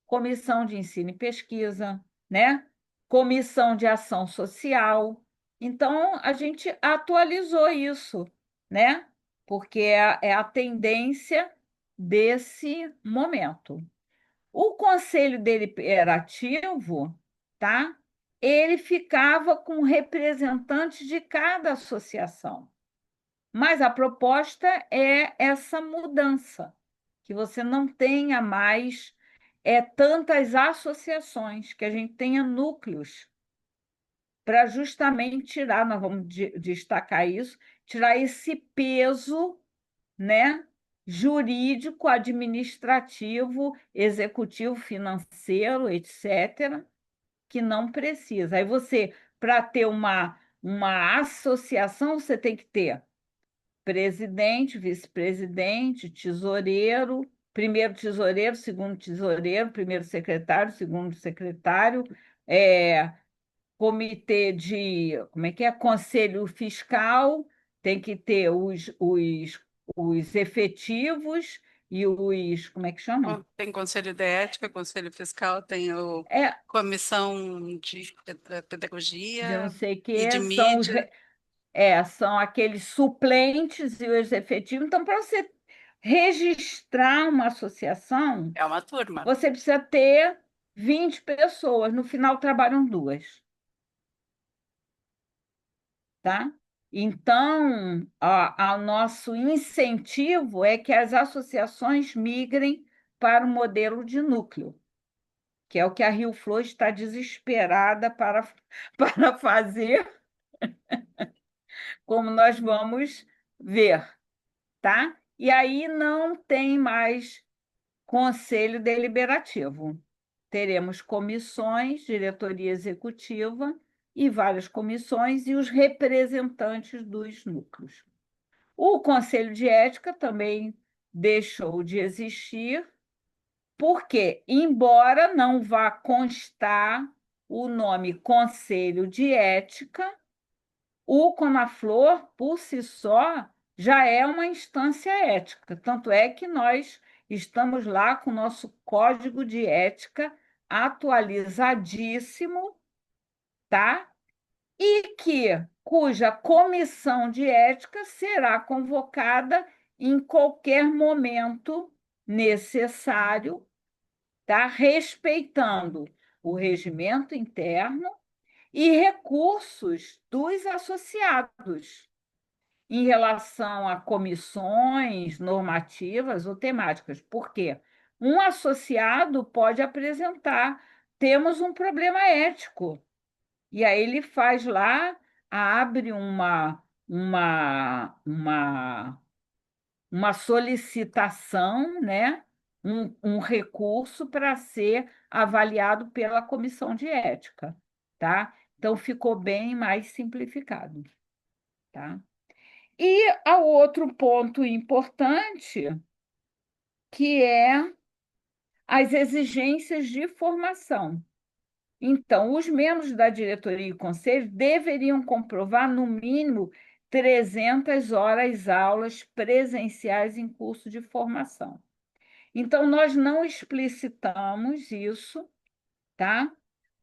Comissão de ensino e pesquisa, né? Comissão de ação social. Então, a gente atualizou isso, né? Porque é a tendência desse momento. O conselho deliberativo, tá? Ele ficava com representantes de cada associação. Mas a proposta é essa mudança, que você não tenha mais tantas associações, que a gente tenha núcleos, para justamente tirar, nós vamos destacar isso, tirar esse peso, né, jurídico, administrativo, executivo, financeiro, etc., que não precisa. Aí você, para ter uma associação, você tem que ter presidente, vice-presidente, tesoureiro, primeiro tesoureiro, segundo tesoureiro, primeiro secretário, segundo secretário, é, comitê de, como é que é? Conselho fiscal, tem que ter os efetivos e os, como é que chama? Bom, tem conselho de ética, conselho fiscal, tem o É, comissão de de não pedagogia sei o e de quê, mídia. são aqueles suplentes e os efetivos. Então, para você registrar uma associação, É uma turma. você precisa ter 20 pessoas. No final, trabalham duas, tá? Então, o nosso incentivo é que as associações migrem para o modelo de núcleo, que é o que a Rio Flor está desesperada para fazer, como nós vamos ver, tá? E aí não tem mais conselho deliberativo. Teremos comissões, diretoria executiva e várias comissões e os representantes dos núcleos. O Conselho de Ética também deixou de existir, porque, embora não vá constar o nome Conselho de Ética, o Conaflor, por si só, já é uma instância ética. Tanto é que nós estamos lá com o nosso código de ética atualizadíssimo, tá? E cuja comissão de ética será convocada em qualquer momento necessário, tá? Respeitando o regimento interno e recursos dos associados em relação a comissões normativas ou temáticas. Por quê? Um associado pode apresentar, temos um problema ético, e aí ele faz lá, abre uma solicitação, né? Um recurso para ser avaliado pela comissão de ética, tá? Então ficou bem mais simplificado, tá? E há outro ponto importante, que é as exigências de formação. Então, os membros da diretoria e conselho deveriam comprovar, no mínimo, 300 horas aulas presenciais em curso de formação. Então, nós não explicitamos isso, tá?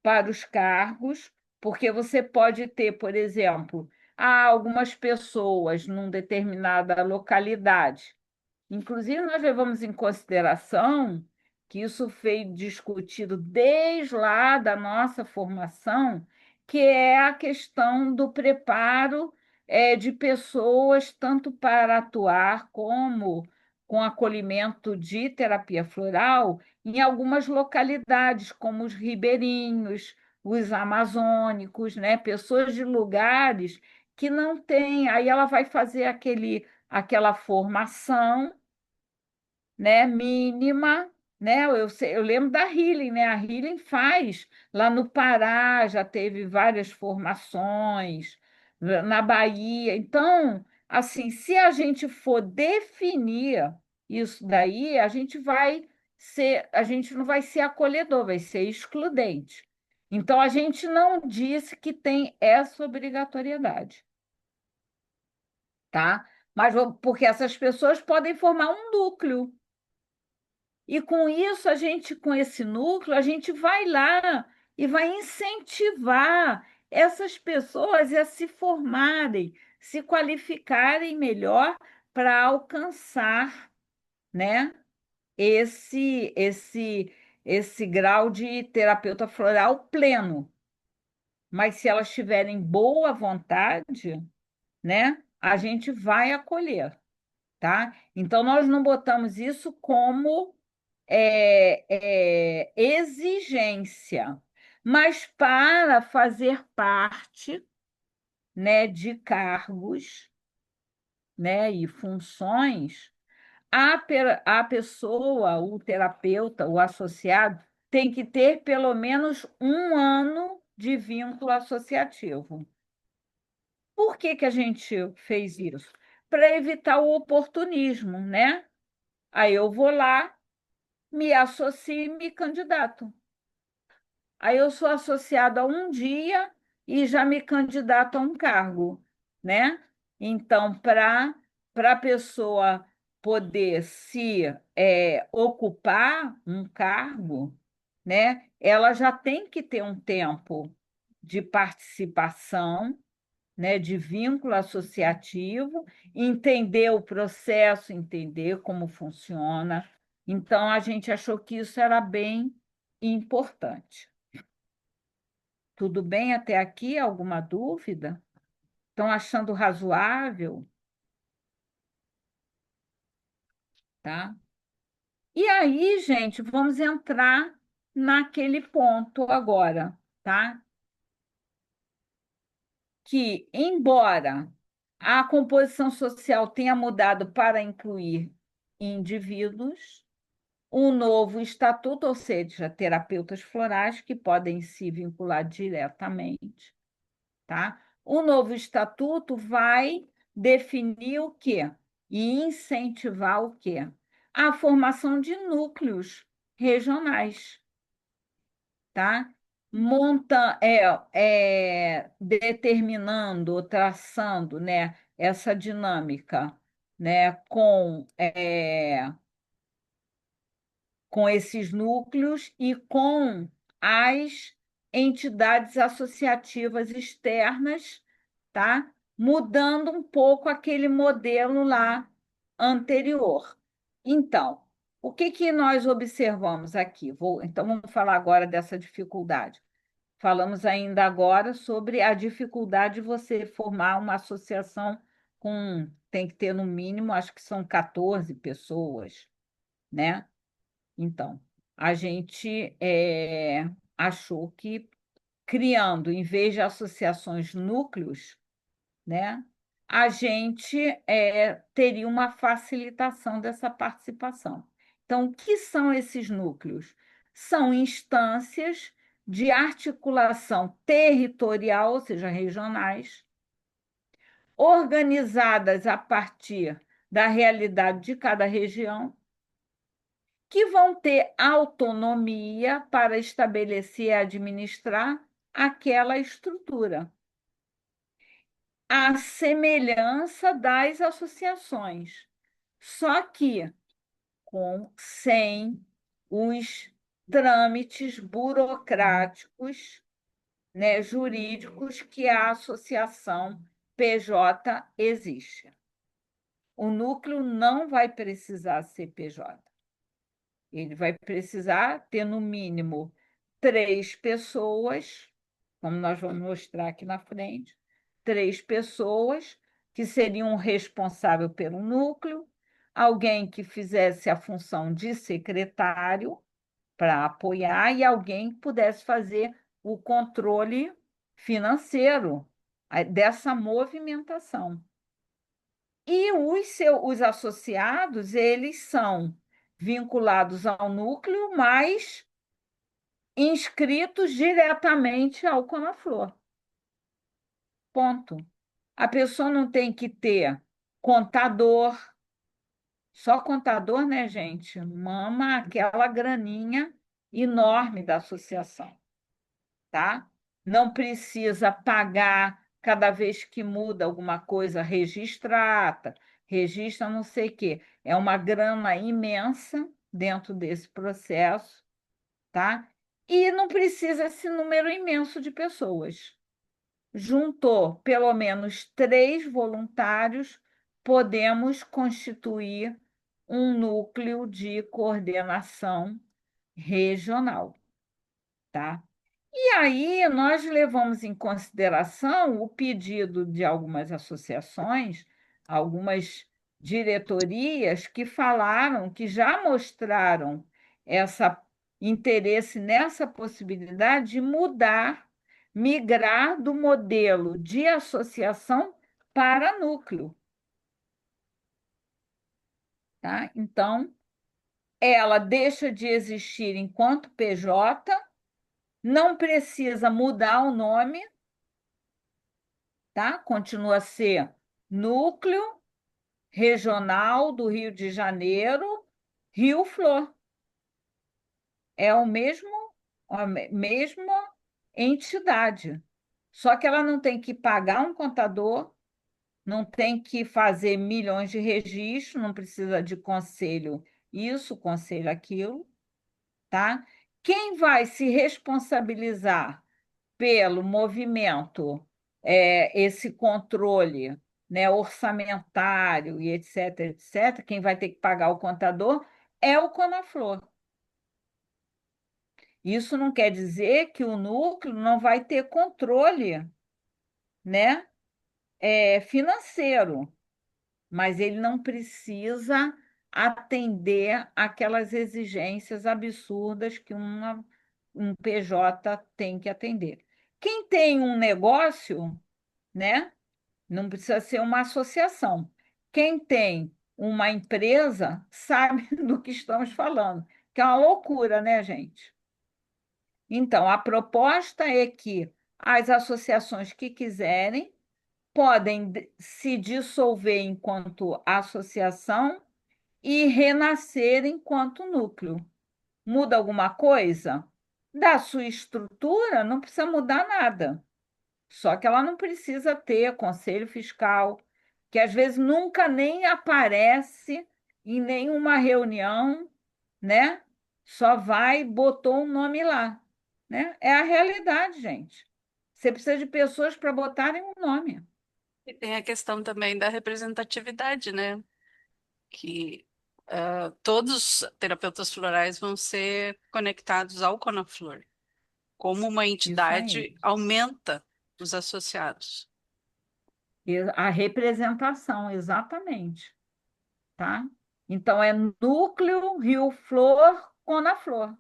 Para os cargos, porque você pode ter, por exemplo, algumas pessoas numa determinada localidade. Inclusive, nós levamos em consideração que isso foi discutido desde lá da nossa formação, que é a questão do preparo de pessoas, tanto para atuar como com acolhimento de terapia floral, em algumas localidades, como os ribeirinhos, os amazônicos, né? Pessoas de lugares que não têm. Aí ela vai fazer aquela formação, né, mínima, né? Eu lembro da Healing, né? A Healing faz lá no Pará, já teve várias formações, na Bahia. Então, assim, se a gente for definir isso daí, a gente não vai ser acolhedor, vai ser excludente. Então, a gente não disse que tem essa obrigatoriedade, tá? Mas porque essas pessoas podem formar um núcleo. E com isso, com esse núcleo, a gente vai lá e vai incentivar essas pessoas a se formarem, se qualificarem melhor para alcançar, né, esse grau de terapeuta floral pleno. Mas se elas tiverem boa vontade, né, a gente vai acolher, tá? Então, nós não botamos isso como exigência, mas para fazer parte, né, de cargos, né, e funções, a pessoa, o terapeuta, o associado, tem que ter pelo menos 1 ano de vínculo associativo. Por que que a gente fez isso? Para evitar o oportunismo, né? Aí eu vou lá, me associo e me candidato. Aí eu sou associada a um dia e já me candidato a um cargo, né? Então, para a pessoa poder se ocupar um cargo, né, ela já tem que ter um tempo de participação, né, de vínculo associativo, entender o processo, entender como funciona. Então, a gente achou que isso era bem importante. Tudo bem até aqui? Alguma dúvida? Estão achando razoável? Tá? E aí, gente, vamos entrar naquele ponto agora, tá? Que, embora a composição social tenha mudado para incluir indivíduos, um novo estatuto, ou seja, terapeutas florais que podem se vincular diretamente, tá? O novo estatuto vai definir o quê? E incentivar o quê? A formação de núcleos regionais, tá? Determinando, traçando, né, essa dinâmica, né, com esses núcleos e com as entidades associativas externas, tá? Mudando um pouco aquele modelo lá anterior. Então, o que que nós observamos aqui? Então, vamos falar agora dessa dificuldade. falamos ainda agora sobre a dificuldade de você formar uma associação com, tem que ter no mínimo, acho que são 14 pessoas, né? Então, a gente achou que criando, em vez de associações núcleos, né, a gente teria uma facilitação dessa participação. Então, o que são esses núcleos? São instâncias de articulação territorial, ou seja, regionais, organizadas a partir da realidade de cada região, que vão ter autonomia para estabelecer e administrar aquela estrutura, à semelhança das associações, só que sem os trâmites burocráticos, né, jurídicos que a associação PJ existe. O núcleo não vai precisar ser PJ. Ele vai precisar ter, no mínimo, 3 pessoas, como nós vamos mostrar aqui na frente, 3 pessoas que seriam responsável pelo núcleo, alguém que fizesse a função de secretário para apoiar e alguém que pudesse fazer o controle financeiro dessa movimentação. E os associados, eles são vinculados ao núcleo, mas inscritos diretamente ao Conaflor. Ponto. A pessoa não tem que ter contador, só contador, né, gente? Mama aquela graninha enorme da associação, tá? Não precisa pagar cada vez que muda alguma coisa, registrata, registra não sei o quê. É uma grana imensa dentro desse processo, tá? E não precisa esse número imenso de pessoas. Juntou pelo menos 3 voluntários, podemos constituir um núcleo de coordenação regional, tá? E aí nós levamos em consideração o pedido de algumas associações, algumas diretorias que falaram, que já mostraram essa interesse nessa possibilidade de mudar, migrar do modelo de associação para núcleo, tá? Então, ela deixa de existir enquanto PJ, não precisa mudar o nome, tá? Continua a ser Núcleo Regional do Rio de Janeiro, Rio Flor. É a mesma entidade. Só que ela não tem que pagar um contador, não tem que fazer milhões de registros, não precisa de conselho isso, conselho aquilo, tá? Quem vai se responsabilizar pelo movimento, esse controle, né, orçamentário e etc., etc., quem vai ter que pagar o contador é o Conaflor. Isso não quer dizer que o núcleo não vai ter controle, né, financeiro, mas ele não precisa atender aquelas exigências absurdas que um PJ tem que atender. Quem tem um negócio, né, não precisa ser uma associação. Quem tem uma empresa sabe do que estamos falando, que é uma loucura, né, gente? Então, a proposta é que as associações que quiserem podem se dissolver enquanto associação e renascer enquanto núcleo. Muda alguma coisa? Da sua estrutura, não precisa mudar nada. Só que ela não precisa ter conselho fiscal, que às vezes nunca nem aparece em nenhuma reunião, né? Só vai e botou um nome lá, né? É a realidade, gente. Você precisa de pessoas para botarem um nome. E tem a questão também da representatividade, né? Que todos os terapeutas florais vão ser conectados ao Conaflor. Como uma Isso aí. entidade aumenta os associados. A representação, exatamente, tá? Então, é núcleo Rio Flor Conaflor.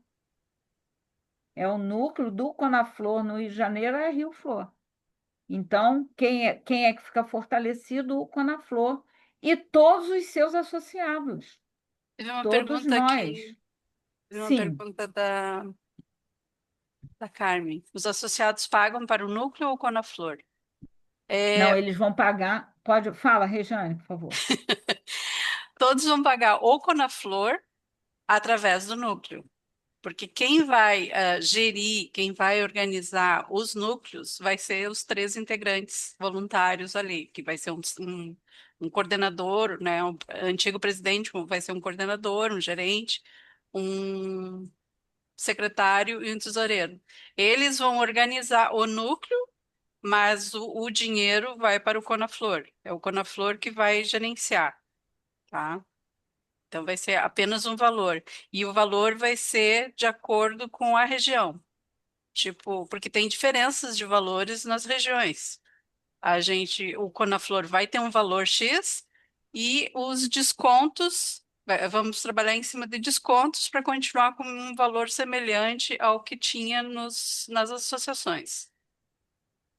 É o núcleo do Conaflor no Rio de Janeiro, é Rio Flor. Então, quem é que fica fortalecido? O Conaflor e todos os seus associados, Teve uma todos pergunta nós. aqui, teve uma Sim. pergunta da Carmen. Os associados pagam para o núcleo ou Conaflor? Não, É, eles vão pagar. Pode, fala, Rejane, por favor. todos vão pagar ou Conaflor através do núcleo. Porque quem vai gerir, quem vai organizar os núcleos vai ser os três integrantes voluntários ali, que vai ser um coordenador, né? O antigo presidente vai ser um coordenador, um gerente, um secretário e um tesoureiro. Eles vão organizar o núcleo, mas o dinheiro vai para o Conaflor. É o Conaflor que vai gerenciar, tá? Então vai ser apenas um valor. E o valor vai ser de acordo com a região. Tipo, porque tem diferenças de valores nas regiões. O Conaflor vai ter um valor X e os descontos, vamos trabalhar em cima de descontos para continuar com um valor semelhante ao que tinha nas associações,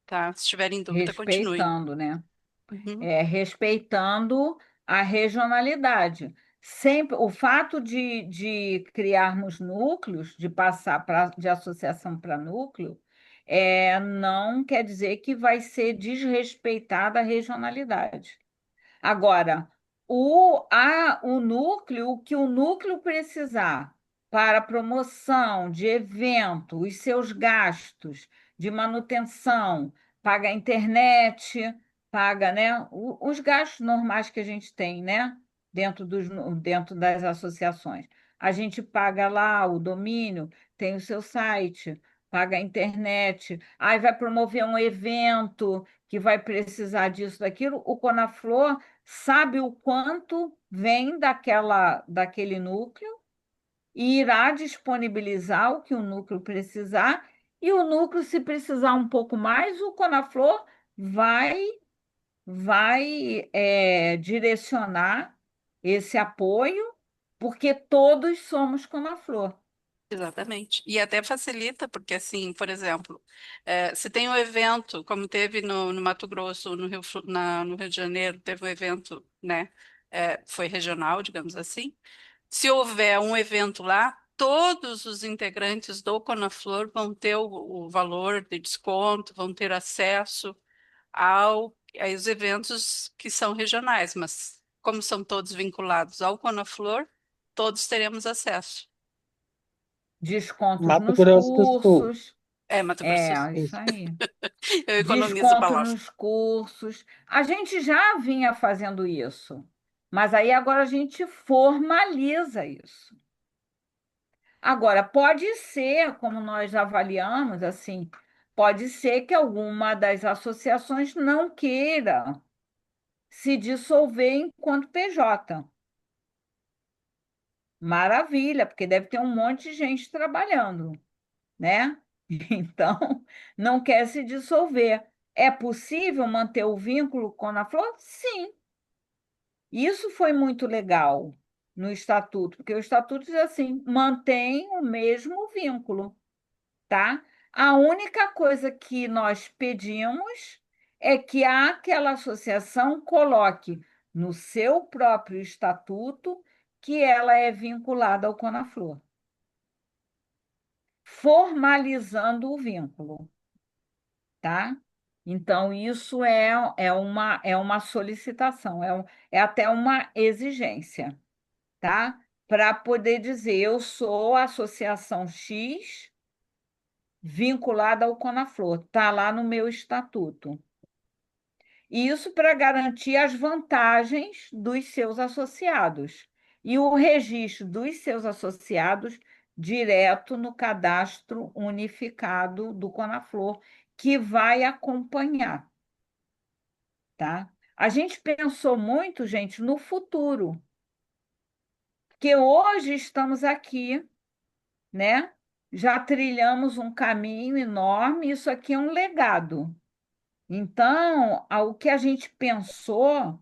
tá? Se tiverem dúvida, continue. Respeitando, né? Uhum. Respeitando a regionalidade. Sempre, o fato de criarmos núcleos, de passar de associação para núcleo, não quer dizer que vai ser desrespeitada a regionalidade. Agora, o núcleo, o que o núcleo precisar para promoção de evento, os seus gastos de manutenção, paga a internet, paga, né, os gastos normais que a gente tem, né, dentro das associações. A gente paga lá o domínio, tem o seu site, paga a internet, aí vai promover um evento que vai precisar disso, daquilo, o Conaflor sabe o quanto vem daquele núcleo e irá disponibilizar o que o núcleo precisar, e o núcleo, se precisar um pouco mais, o Conaflor vai, vai direcionar esse apoio, porque todos somos Conaflor. Exatamente. E até facilita, porque assim, por exemplo, se tem um evento, como teve no Mato Grosso, no Rio de Janeiro, teve um evento, né? Foi regional, digamos assim. Se houver um evento lá, todos os integrantes do Conaflor vão ter o valor de desconto, vão ter acesso aos eventos que são regionais, mas como são todos vinculados ao Conaflor, todos teremos acesso. Descontos Mato nos Grosso do Sul. cursos, É, Mato Grosso do Sul. isso Isso. aí. Eu economizo a Descontos palavra. nos cursos. A gente já vinha fazendo isso, mas aí agora a gente formaliza isso. Agora, pode ser, como nós avaliamos, assim, pode ser que alguma das associações não queira se dissolver enquanto PJ. Maravilha, porque deve ter um monte de gente trabalhando, né? Então, não quer se dissolver. É possível manter o vínculo com a Flor? Sim. Isso foi muito legal no estatuto, porque o estatuto diz assim: mantém o mesmo vínculo, tá? A única coisa que nós pedimos é que aquela associação coloque no seu próprio estatuto que ela é vinculada ao Conaflor, formalizando o vínculo, tá? Então, isso é uma solicitação, é até uma exigência, tá? Para poder dizer, eu sou a Associação X vinculada ao Conaflor, está lá no meu estatuto. E isso para garantir as vantagens dos seus associados e o registro dos seus associados direto no cadastro unificado do Conaflor, que vai acompanhar, tá? A gente pensou muito, gente, no futuro, porque hoje estamos aqui, né? já trilhamos um caminho enorme, isso aqui é um legado. Então, o que a gente pensou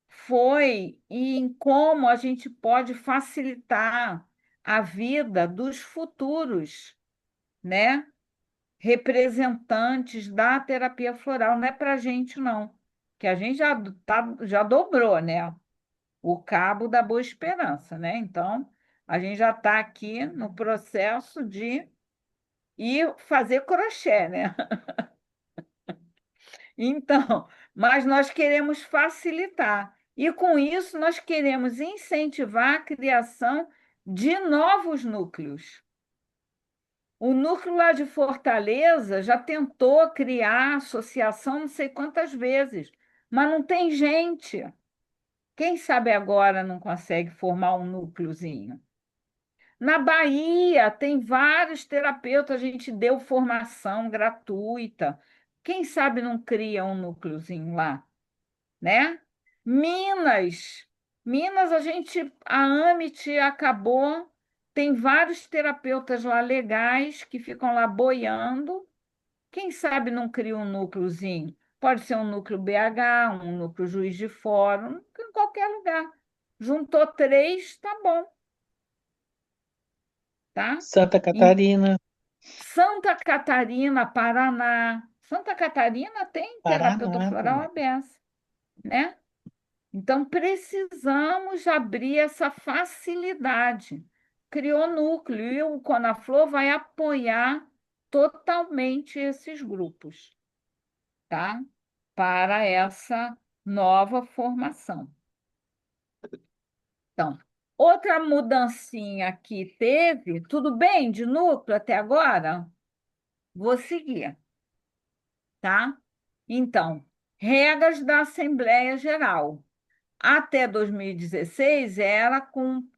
foi em como a gente pode facilitar a vida dos futuros, né? Representantes da terapia floral. Não é para a gente, não, que a gente já dobrou, né? O cabo da Boa Esperança, né? Então, a gente já está aqui no processo de ir fazer crochê, né? Então, mas nós queremos facilitar. E com isso, nós queremos incentivar a criação de novos núcleos. O núcleo lá de Fortaleza já tentou criar associação não sei quantas vezes, mas não tem gente. Quem sabe agora não consegue formar um núcleozinho? Na Bahia, tem vários terapeutas, a gente deu formação gratuita. Quem sabe não cria um núcleozinho lá, né? Minas, Minas, a Amit acabou, tem vários terapeutas lá legais que ficam lá boiando. Quem sabe não cria um núcleozinho? Pode ser um núcleo BH, um núcleo Juiz de Fora, em qualquer lugar. Juntou três, tá bom, tá? Santa Em Catarina, Santa Catarina, Paraná. Santa Catarina tem terapeuta Paraná floral também. aberta, né? Então, precisamos abrir essa facilidade. Criou núcleo e o Conaflor vai apoiar totalmente esses grupos, tá? Para essa nova formação. Então, outra mudancinha que teve, tudo bem de núcleo até agora? Vou seguir, tá? Então, regras da Assembleia Geral. Até 2016,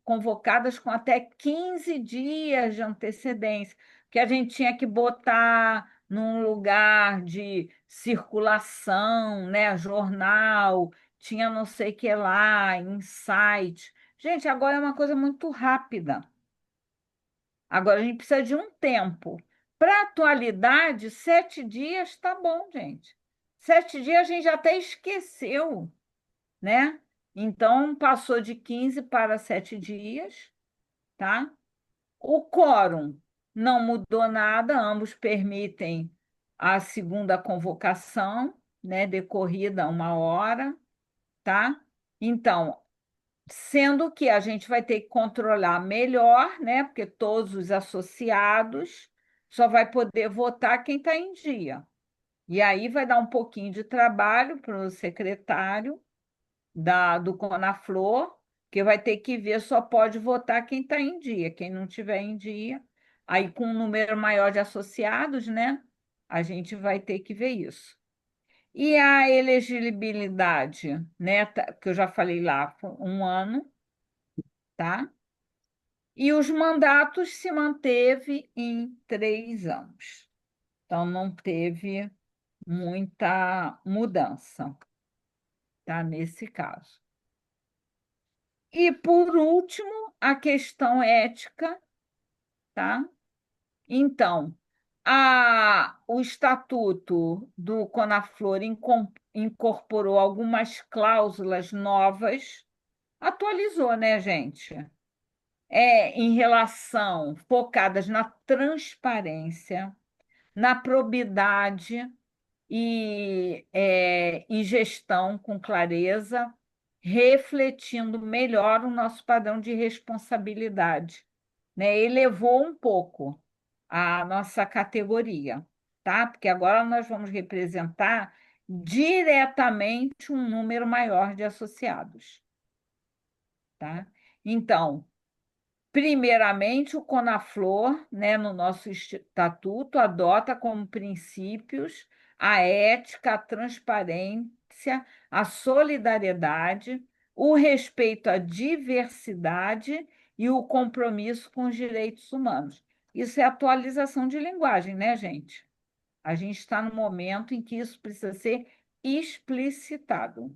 convocadas com até 15 dias de antecedência, que a gente tinha que botar num lugar de circulação, né? Jornal, tinha não sei o que lá, em site. Gente, agora é uma coisa muito rápida. Agora a gente precisa de um tempo. Para atualidade, 7 dias tá bom, gente. 7 dias a gente já até esqueceu, né? Então, passou de 15 para 7 dias, tá? O quórum não mudou nada, ambos permitem a segunda convocação, né? Decorrida 1 hora, tá? Então, sendo que a gente vai ter que controlar melhor, né? Porque todos os associados só vai poder votar quem está em dia. E aí vai dar um pouquinho de trabalho para o secretário do Conaflor, que vai ter que ver, só pode votar quem está em dia, quem não tiver em dia. Aí, com um número maior de associados, né? A gente vai ter que ver isso. E a elegibilidade, né? Que eu já falei lá, 1 ano, tá? E os mandatos se manteve em 3 anos. Então, não teve muita mudança, tá? Nesse caso. E, por último, a questão ética, tá? Então, o Estatuto do Conaflor incorporou algumas cláusulas novas, atualizou, né, gente? Em relação, focadas na transparência, na probidade e gestão com clareza, refletindo melhor o nosso padrão de responsabilidade, né? Elevou um pouco a nossa categoria, tá? Porque agora nós vamos representar diretamente um número maior de associados, tá? Então, primeiramente, o Conaflor, né, no nosso estatuto, adota como princípios a ética, a transparência, a solidariedade, o respeito à diversidade e o compromisso com os direitos humanos. Isso é atualização de linguagem, né, gente? A gente está no momento em que isso precisa ser explicitado.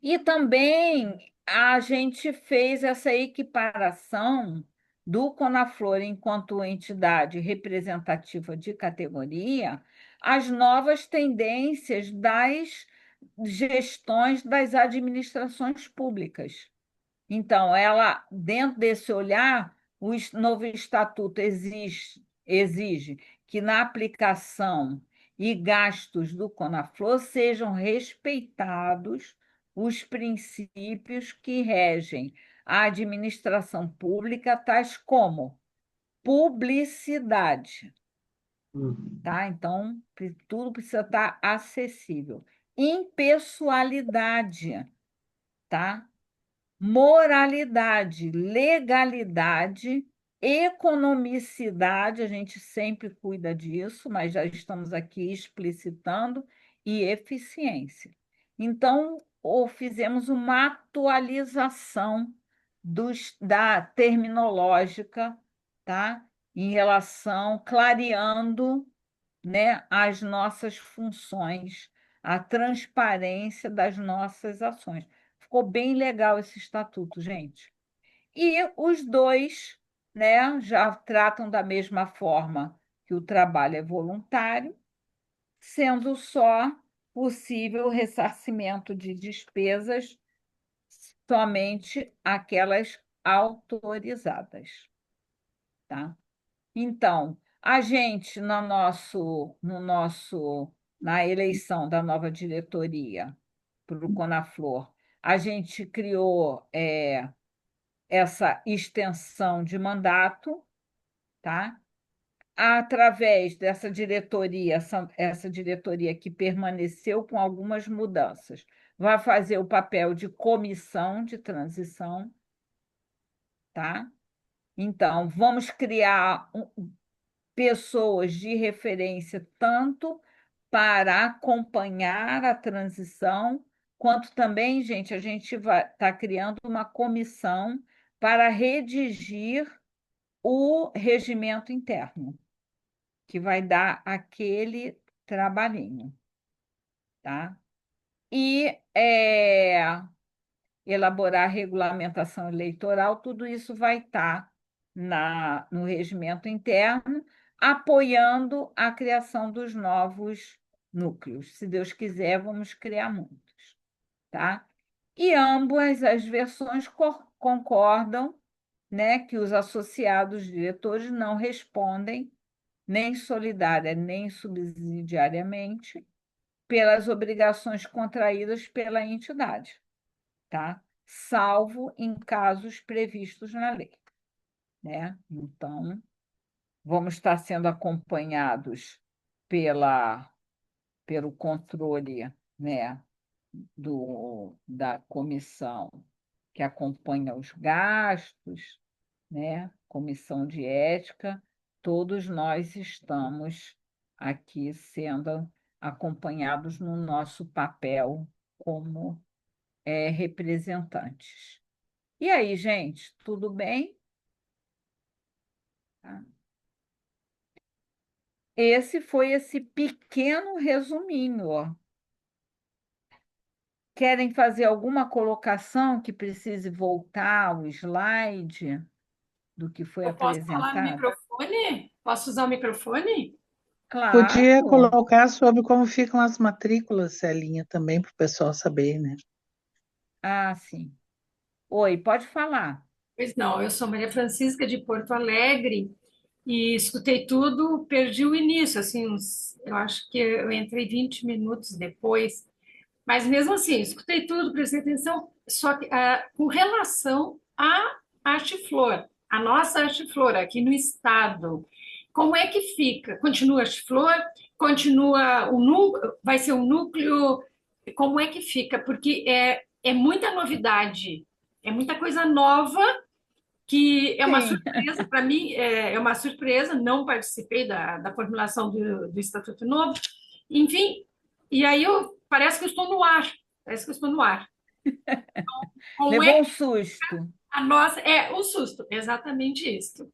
E também a gente fez essa equiparação do Conaflor enquanto entidade representativa de categoria, as novas tendências das gestões das administrações públicas. Então, ela, dentro desse olhar, o novo estatuto exige que na aplicação e gastos do Conaflor sejam respeitados os princípios que regem a administração pública, tais como publicidade, tá? Então, tudo precisa estar acessível. Impessoalidade, tá? Moralidade, legalidade, economicidade, a gente sempre cuida disso, mas já estamos aqui explicitando, e eficiência. Então, fizemos uma atualização da terminológica, tá? Em relação, clareando, né, as nossas funções, a transparência das nossas ações. Ficou bem legal esse estatuto, gente. E os dois, né, já tratam da mesma forma que o trabalho é voluntário, sendo só possível o ressarcimento de despesas somente aquelas autorizadas, tá? Então, a gente, na eleição da nova diretoria para o Conaflor, a gente criou essa extensão de mandato, tá? Através dessa diretoria, essa diretoria que permaneceu com algumas mudanças, vai fazer o papel de comissão de transição, tá? Então, vamos criar pessoas de referência tanto para acompanhar a transição, quanto também, gente, a gente vai estar criando uma comissão para redigir o regimento interno, que vai dar aquele trabalhinho, tá? E elaborar a regulamentação eleitoral, tudo isso vai estar no regimento interno, apoiando a criação dos novos núcleos. Se Deus quiser, vamos criar muitos, tá? E ambas as versões concordam, né, que os associados diretores não respondem nem solidária nem subsidiariamente pelas obrigações contraídas pela entidade, tá? Salvo em casos previstos na lei, né? Então, vamos estar sendo acompanhados pelo controle, né, da comissão que acompanha os gastos, né? Comissão de ética, todos nós estamos aqui sendo acompanhados no nosso papel como representantes. E aí, gente, tudo bem? Tá. Esse foi esse pequeno resuminho, ó. Querem fazer alguma colocação que precise voltar o slide do que foi Eu posso falar no apresentado? microfone? Posso usar o microfone? Podia Claro. colocar sobre como ficam as matrículas, Celinha, também, para o pessoal saber, né? Ah, sim. Oi, pode falar. Pois não, eu sou Maria Francisca de Porto Alegre e escutei tudo, perdi o início, assim, eu acho que eu entrei 20 minutos depois, mas mesmo assim, escutei tudo, prestei atenção, só que com relação à Arte-Flor, a nossa Arte-Flor aqui no estado, como é que fica? Continua a Arte-Flor? Continua o núcleo? Vai ser um núcleo? Como é que fica? Porque é muita novidade, é muita coisa nova que é uma Sim. surpresa para mim, é uma surpresa, não participei da formulação do Estatuto Novo, enfim, e aí parece que eu estou no ar, parece que eu estou no ar. Como é Levou um que susto. a nossa... É, um susto, exatamente isso,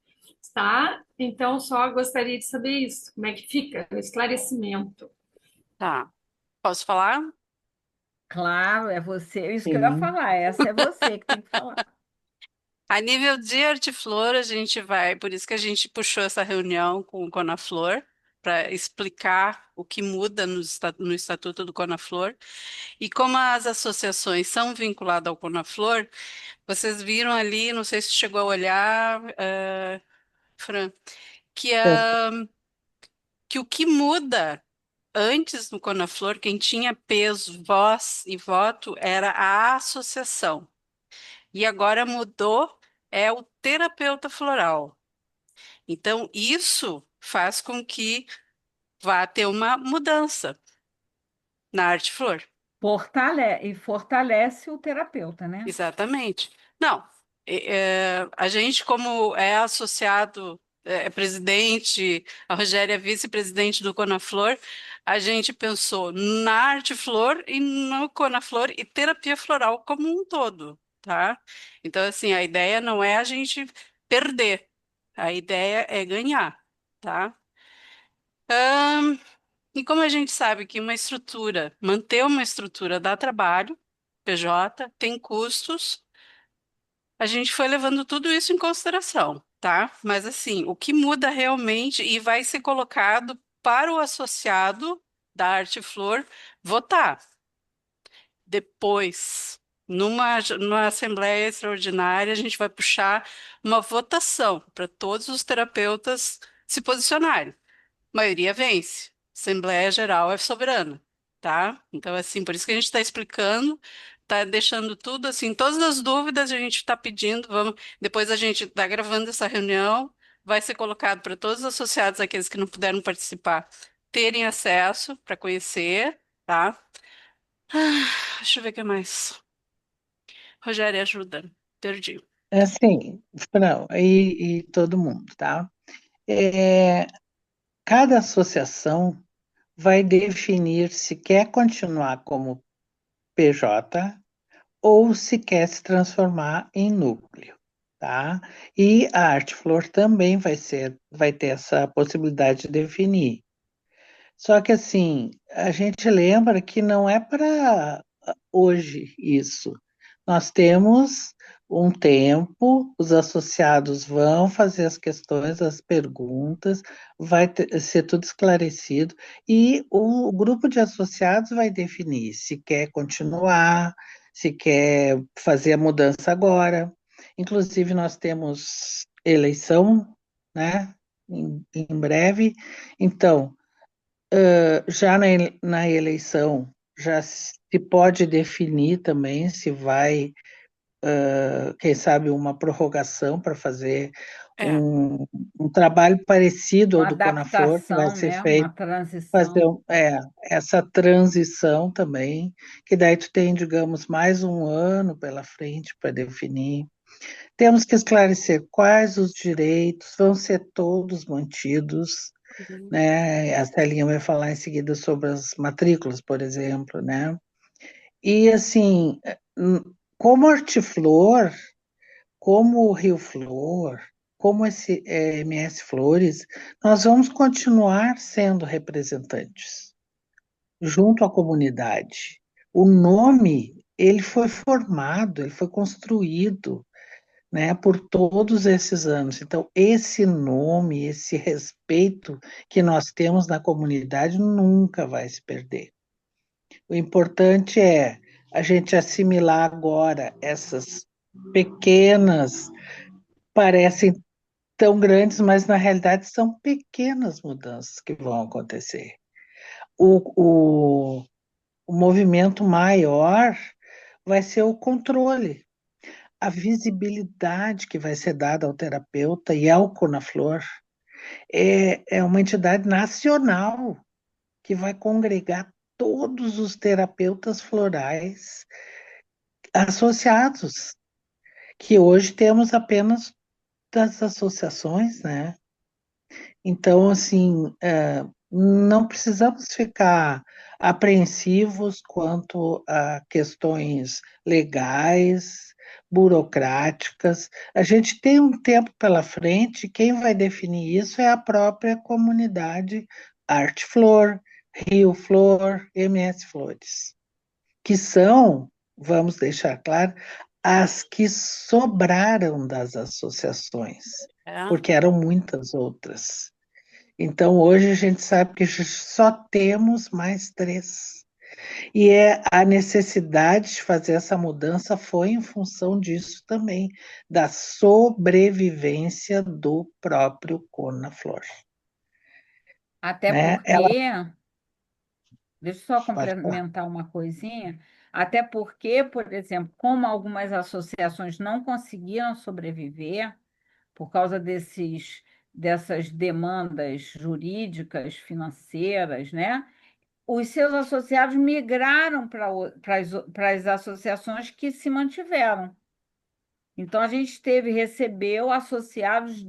tá? Então, só gostaria de saber isso, como é que fica o esclarecimento. Tá. Posso falar? Claro, é você. Isso que eu ia Sim. falar. Essa é você que tem que falar. A nível de Artiflor, a gente vai, por isso que a gente puxou essa reunião com o Conaflor, para explicar o que muda no Estatuto do Conaflor. E como as associações são vinculadas ao Conaflor, vocês viram ali, não sei se chegou a olhar, Fran, que, Eu- que o que muda antes no Conaflor, quem tinha peso, voz e voto era a associação. E agora mudou, é o terapeuta floral. Então, isso faz com que vá ter uma mudança na arte flor. E fortalece o terapeuta, né? Exatamente. Não, a gente, como é associado, é presidente, a Rogéria é vice-presidente do Conaflor, a gente pensou na arte flor e no Conaflor e terapia floral como um todo, tá? Então, assim, a ideia não é a gente perder, a ideia é ganhar, tá? E como a gente sabe que manter uma estrutura dá trabalho, PJ, tem custos, a gente foi levando tudo isso em consideração, tá? Mas assim, o que muda realmente e vai ser colocado para o associado da Arte Flor votar. Depois, numa assembleia extraordinária, a gente vai puxar uma votação para todos os terapeutas se posicionarem. Maioria vence. Assembleia Geral é soberana, tá? Então, assim, por isso que a gente está explicando, tá deixando tudo assim, todas as dúvidas a gente está pedindo, vamos, depois a gente está gravando essa reunião, vai ser colocado para todos os associados, aqueles que não puderam participar, terem acesso para conhecer, tá? Deixa eu ver o que mais. Rogério, ajuda. Perdi. É assim, não, e todo mundo, tá? É, cada associação vai definir se quer continuar como PJ ou se quer se transformar em núcleo, tá? E a Arte Flor também vai ter essa possibilidade de definir. Só que assim, a gente lembra que não é para hoje isso. Nós temos um tempo, os associados vão fazer as questões, as perguntas, ser tudo esclarecido, e o grupo de associados vai definir se quer continuar, se quer fazer a mudança agora. Inclusive, nós temos eleição, né, em breve. Então, já na eleição, já se pode definir também se vai, quem sabe, uma prorrogação para fazer É, um trabalho parecido ao Uma do Conaflor, que vai adaptação, ser né? Uma feito, fazer transição. essa transição também, que daí tu tem, digamos, mais um ano pela frente para definir. Temos que esclarecer quais os direitos vão ser todos mantidos, né? A Celinha vai falar em seguida sobre as matrículas, por exemplo, né? E assim, como Hortiflor, como o Rio Flor, como esse MS Flores, nós vamos continuar sendo representantes junto à comunidade. O nome, ele foi formado, ele foi construído, né, por todos esses anos. Então, esse nome, esse respeito que nós temos na comunidade nunca vai se perder. O importante é a gente assimilar agora essas pequenas, parecem tão grandes, mas na realidade são pequenas mudanças que vão acontecer. O, o, o movimento maior vai ser o controle, a visibilidade que vai ser dada ao terapeuta e ao Conaflor é uma entidade nacional que vai congregar todos os terapeutas florais associados, que hoje temos apenas das associações, né? Então, assim, não precisamos ficar apreensivos quanto a questões legais, burocráticas. A gente tem um tempo pela frente, quem vai definir isso é a própria comunidade Arte Flor, Rio Flor, MS Flores, que são, vamos deixar claro, as que sobraram das associações, É. porque eram muitas outras. Então, hoje a gente sabe que só temos mais três. E a necessidade de fazer essa mudança foi em função disso também, da sobrevivência do próprio Conaflor, Até né? Ela porque, deixa eu só pode falar. complementar uma coisinha, até porque, por exemplo, como algumas associações não conseguiram sobreviver por causa dessas demandas jurídicas, financeiras, né? Os seus associados migraram para as associações que se mantiveram. Então, a gente recebeu associados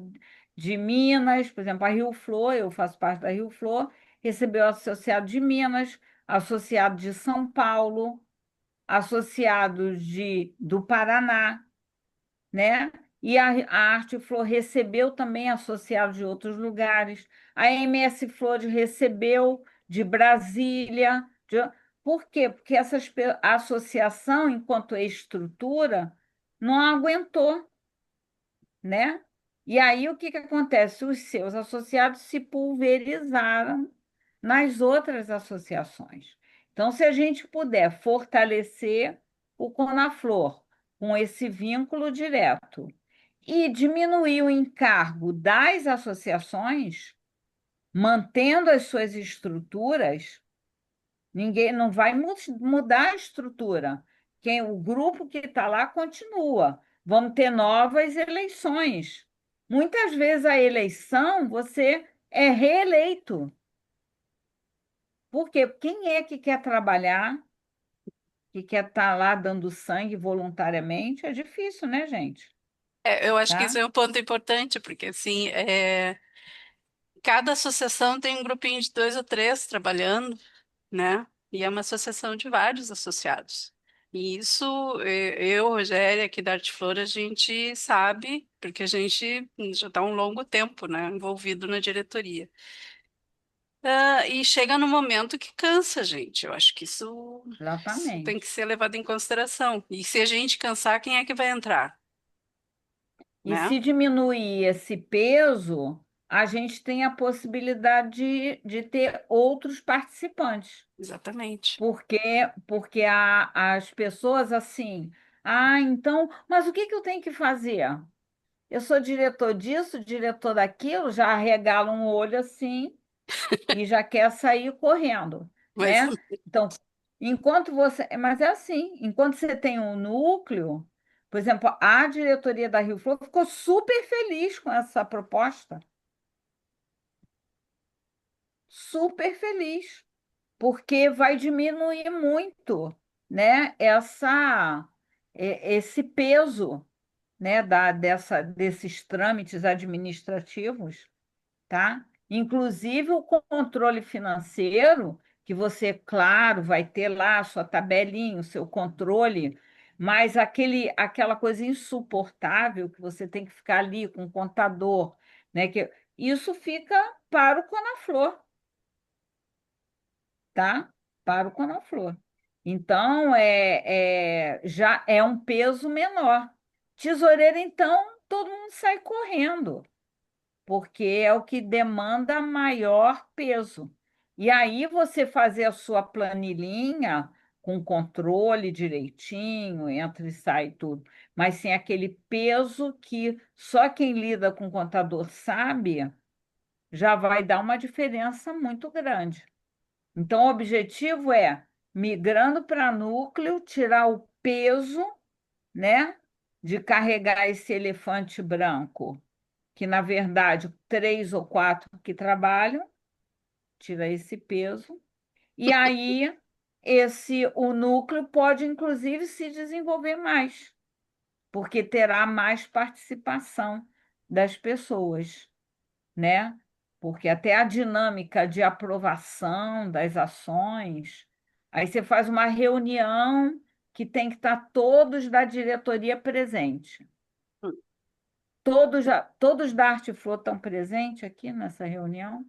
de Minas, por exemplo, a Rio Flor, eu faço parte da Rio Flor, recebeu associado de Minas, associado de São Paulo, associados do Paraná, né? E a Arte Flor recebeu também associados de outros lugares. A MS Flores recebeu de Brasília. Por quê? Porque a associação, enquanto estrutura, não aguentou, né? E aí o que que acontece? Os seus associados se pulverizaram nas outras associações. Então, se a gente puder fortalecer o Conaflor com esse vínculo direto e diminuir o encargo das associações, mantendo as suas estruturas, ninguém não vai mudar a estrutura. O grupo que está lá continua. Vamos ter novas eleições. Muitas vezes a eleição você é reeleito. Por quê? Quem é que quer trabalhar, que quer estar lá dando sangue voluntariamente? É difícil, né, gente? Eu acho que Tá? isso é um ponto importante, porque assim, cada associação tem um grupinho de dois ou três trabalhando, né? E é uma associação de vários associados. E isso, eu, Rogéria, aqui da Arte Flor, a gente sabe, porque a gente já está há um longo tempo, né, envolvido na diretoria. E chega no momento que cansa, gente. Eu acho que isso tem que Exatamente. ser levado em consideração. E se a gente cansar, quem é que vai entrar, E né? se diminuir esse peso, a gente tem a possibilidade de ter outros participantes. Exatamente. Porque, porque as pessoas assim, então, mas o que que eu tenho que fazer? Eu sou diretor disso, diretor daquilo, já arregala um olho assim e já quer sair correndo, Mas né? Então, mas é assim, enquanto você tem um núcleo, por exemplo, a diretoria da Rio Flor ficou super feliz com essa proposta, super feliz, porque vai diminuir muito, né, esse peso, né, desses trâmites administrativos, tá? Inclusive o controle financeiro, que você, claro, vai ter lá a sua tabelinha, o seu controle, mas aquela coisa insuportável que você tem que ficar ali com o contador, né? Isso fica para o Conaflor, tá? Para o Conaflor. Então, já é um peso menor. Tesoureira, então, todo mundo sai correndo porque é o que demanda maior peso. E aí você fazer a sua planilhinha com controle direitinho, entra e sai tudo, mas sem aquele peso que só quem lida com contador sabe, já vai dar uma diferença muito grande. Então, o objetivo é, migrando para núcleo, tirar o peso, né, de carregar esse elefante branco que, na verdade, três ou quatro que trabalham, tira esse peso, e aí o núcleo pode, inclusive, se desenvolver mais, porque terá mais participação das pessoas, né? Porque até a dinâmica de aprovação das ações, aí você faz uma reunião que tem que estar todos da diretoria presente. Todos da Arte Flor estão presentes aqui nessa reunião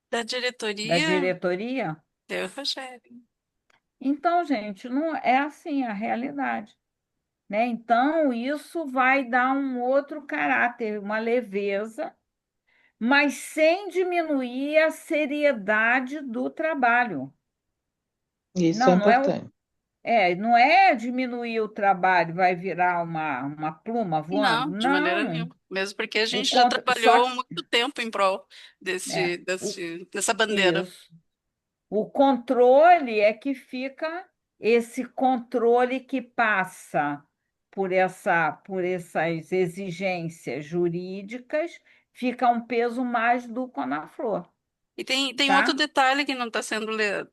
Da da diretoria, diretoria? eu, Rogério. Então, gente, não é assim a realidade, né? Então, isso vai dar um outro caráter, uma leveza, mas sem diminuir a seriedade do trabalho. Isso é Não, importante. não é diminuir o trabalho, vai virar uma pluma voando. Não, de maneira Não. nenhuma. Mesmo porque a O, gente já con- só trabalhou muito tempo em prol é, o, dessa bandeira. isso. O controle é que fica esse controle que passa por essas exigências jurídicas, fica um peso mais do Conaflor, E tem outro tá? detalhe que não está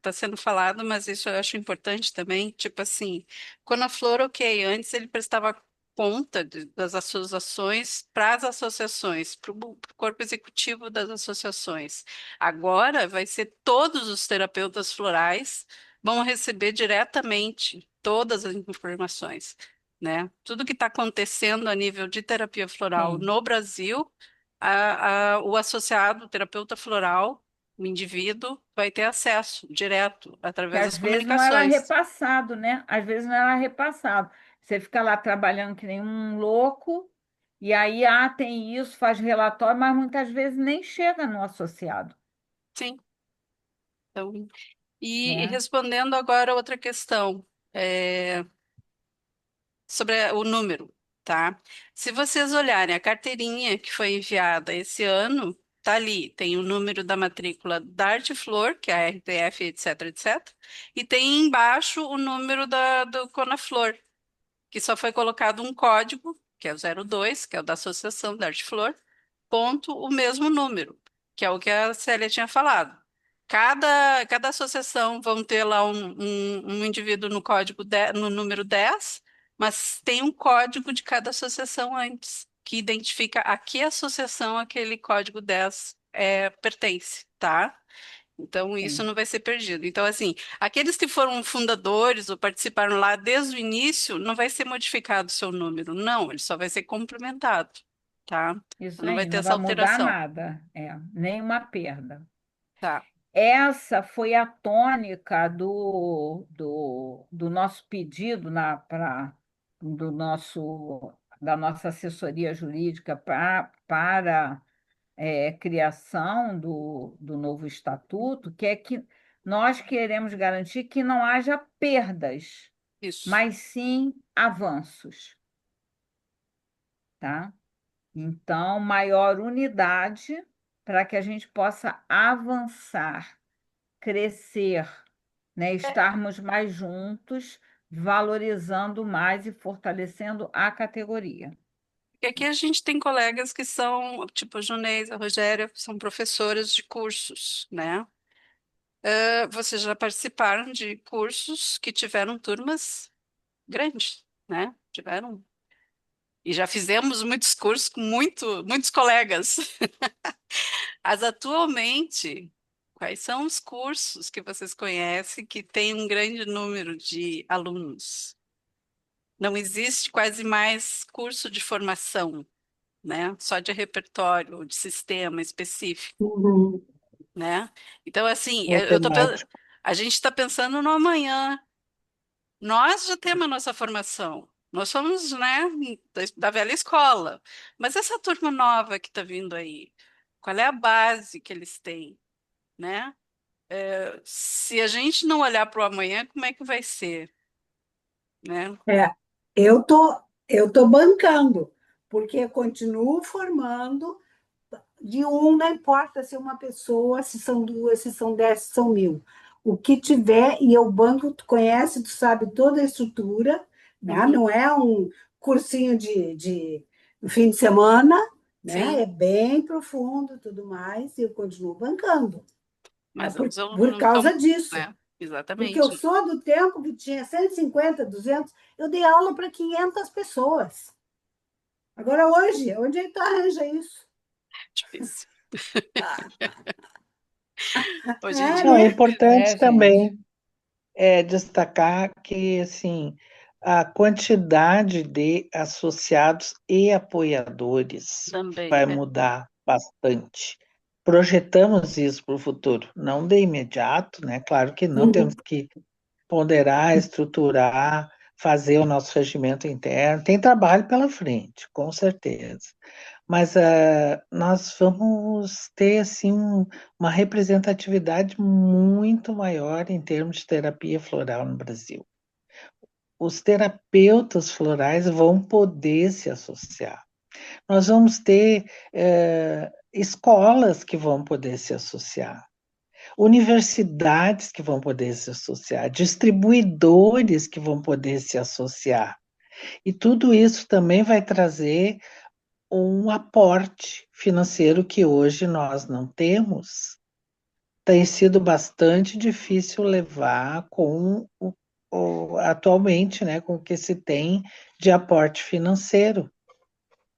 tá sendo falado, mas isso eu acho importante também. Tipo assim, quando a Flor, ok, antes ele prestava conta das suas ações para as associações, para o corpo executivo das associações. Agora vai ser todos os terapeutas florais vão receber diretamente todas as informações, né? Tudo que está acontecendo a nível de terapia floral Sim. no Brasil, o associado, o terapeuta floral o indivíduo vai ter acesso direto Que através às das vezes não era comunicações. repassado, né? Às vezes não era repassado. Você fica lá trabalhando que nem um louco, e aí, tem isso, faz relatório, mas muitas vezes nem chega no associado, Sim. Então, e né? respondendo agora outra questão, sobre o número, tá? Se vocês olharem a carteirinha que foi enviada esse ano, tá ali, tem o número da matrícula da Arte Flor, que é a RTF, etc, etc, e tem embaixo o número do Conaflor, que só foi colocado um código, que é o 02, que é o da Associação da Arte Flor, ponto, o mesmo número, que é o que a Célia tinha falado. Cada associação vão ter lá um indivíduo no código no número 10, mas tem um código de cada associação antes, que identifica a que associação aquele código 10 pertence, tá? Então, isso Sim, não vai ser perdido. Então, assim, aqueles que foram fundadores ou participaram lá desde o início, não vai ser modificado o seu número. Não, ele só vai ser complementado, tá? isso Não vai aí, ter não essa vai mudar alteração, nada, nenhuma perda. tá? Essa foi a tônica do nosso pedido da nossa assessoria jurídica para criação do novo estatuto, que é que nós queremos garantir que não haja perdas, Isso. mas sim avanços, tá? Então, maior unidade para que a gente possa avançar, crescer, né? Estarmos mais juntos, valorizando mais e fortalecendo a categoria. E aqui a gente tem colegas que são, tipo a Junês, a Rogéria, são professoras de cursos, né? Vocês já participaram de cursos que tiveram turmas grandes, né? Tiveram. E já fizemos muitos cursos com muitos colegas. Mas atualmente, quais são os cursos que vocês conhecem que têm um grande número de alunos? Não existe quase mais curso de formação, né? Só de repertório, ou de sistema específico, Uhum. né? Então, assim, Ou temático. a gente está pensando no amanhã. Nós já temos a nossa formação. Nós somos, né, da velha escola. Mas essa turma nova que está vindo aí, qual é a base que eles têm, né? Se a gente não olhar para o amanhã, como é que vai ser, né? É, eu tô bancando, porque eu continuo formando de um, não importa se é uma pessoa, se são duas, se são 10, se são 1.000. O que tiver, e eu banco, tu conhece, tu sabe toda a estrutura, né? Uhum, Não é um cursinho de fim de semana, né? sim, É bem profundo e tudo mais, e eu continuo bancando, né? mas Por não são, causa disso. né? Porque eu Exatamente. sou do tempo que tinha 150, 200, eu dei aula para 500 pessoas. Agora, hoje, onde é que tu arranja isso? Difícil. Hoje em É, dia Não, é é né? importante Gente. também destacar que assim, a quantidade de associados e apoiadores também, vai né? mudar bastante. Projetamos isso para o futuro, não de imediato, né? Claro que não, temos Uhum. que ponderar, estruturar, fazer o nosso regimento interno. Tem trabalho pela frente, com certeza. Mas nós vamos ter assim uma representatividade muito maior em termos de terapia floral no Brasil. Os terapeutas florais vão poder se associar. Nós vamos ter escolas que vão poder se associar, universidades que vão poder se associar, distribuidores que vão poder se associar. E tudo isso também vai trazer um aporte financeiro que hoje nós não temos. Tem sido bastante difícil levar atualmente, né, com o que se tem de aporte financeiro.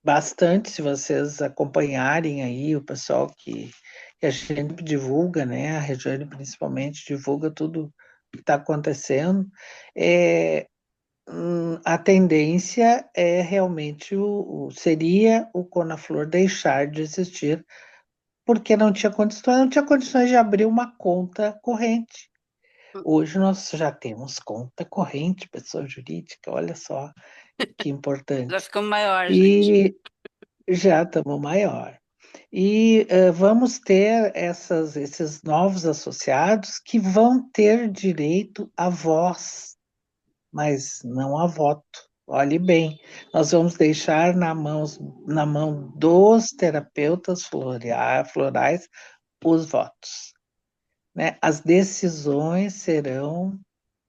Bastante, se vocês acompanharem aí o pessoal que a gente divulga, né, a Regiane principalmente divulga tudo que está acontecendo, a tendência é realmente seria o Conaflor deixar de existir, porque não tinha condições de abrir uma conta corrente. Hoje nós já temos conta corrente, pessoa jurídica, olha só que Já importante. ficou maior, gente. E já estamos maior. E vamos ter esses novos associados que vão ter direito à voz, mas não a voto. Olhe bem, nós vamos deixar na mão dos terapeutas florais os votos, né? As decisões serão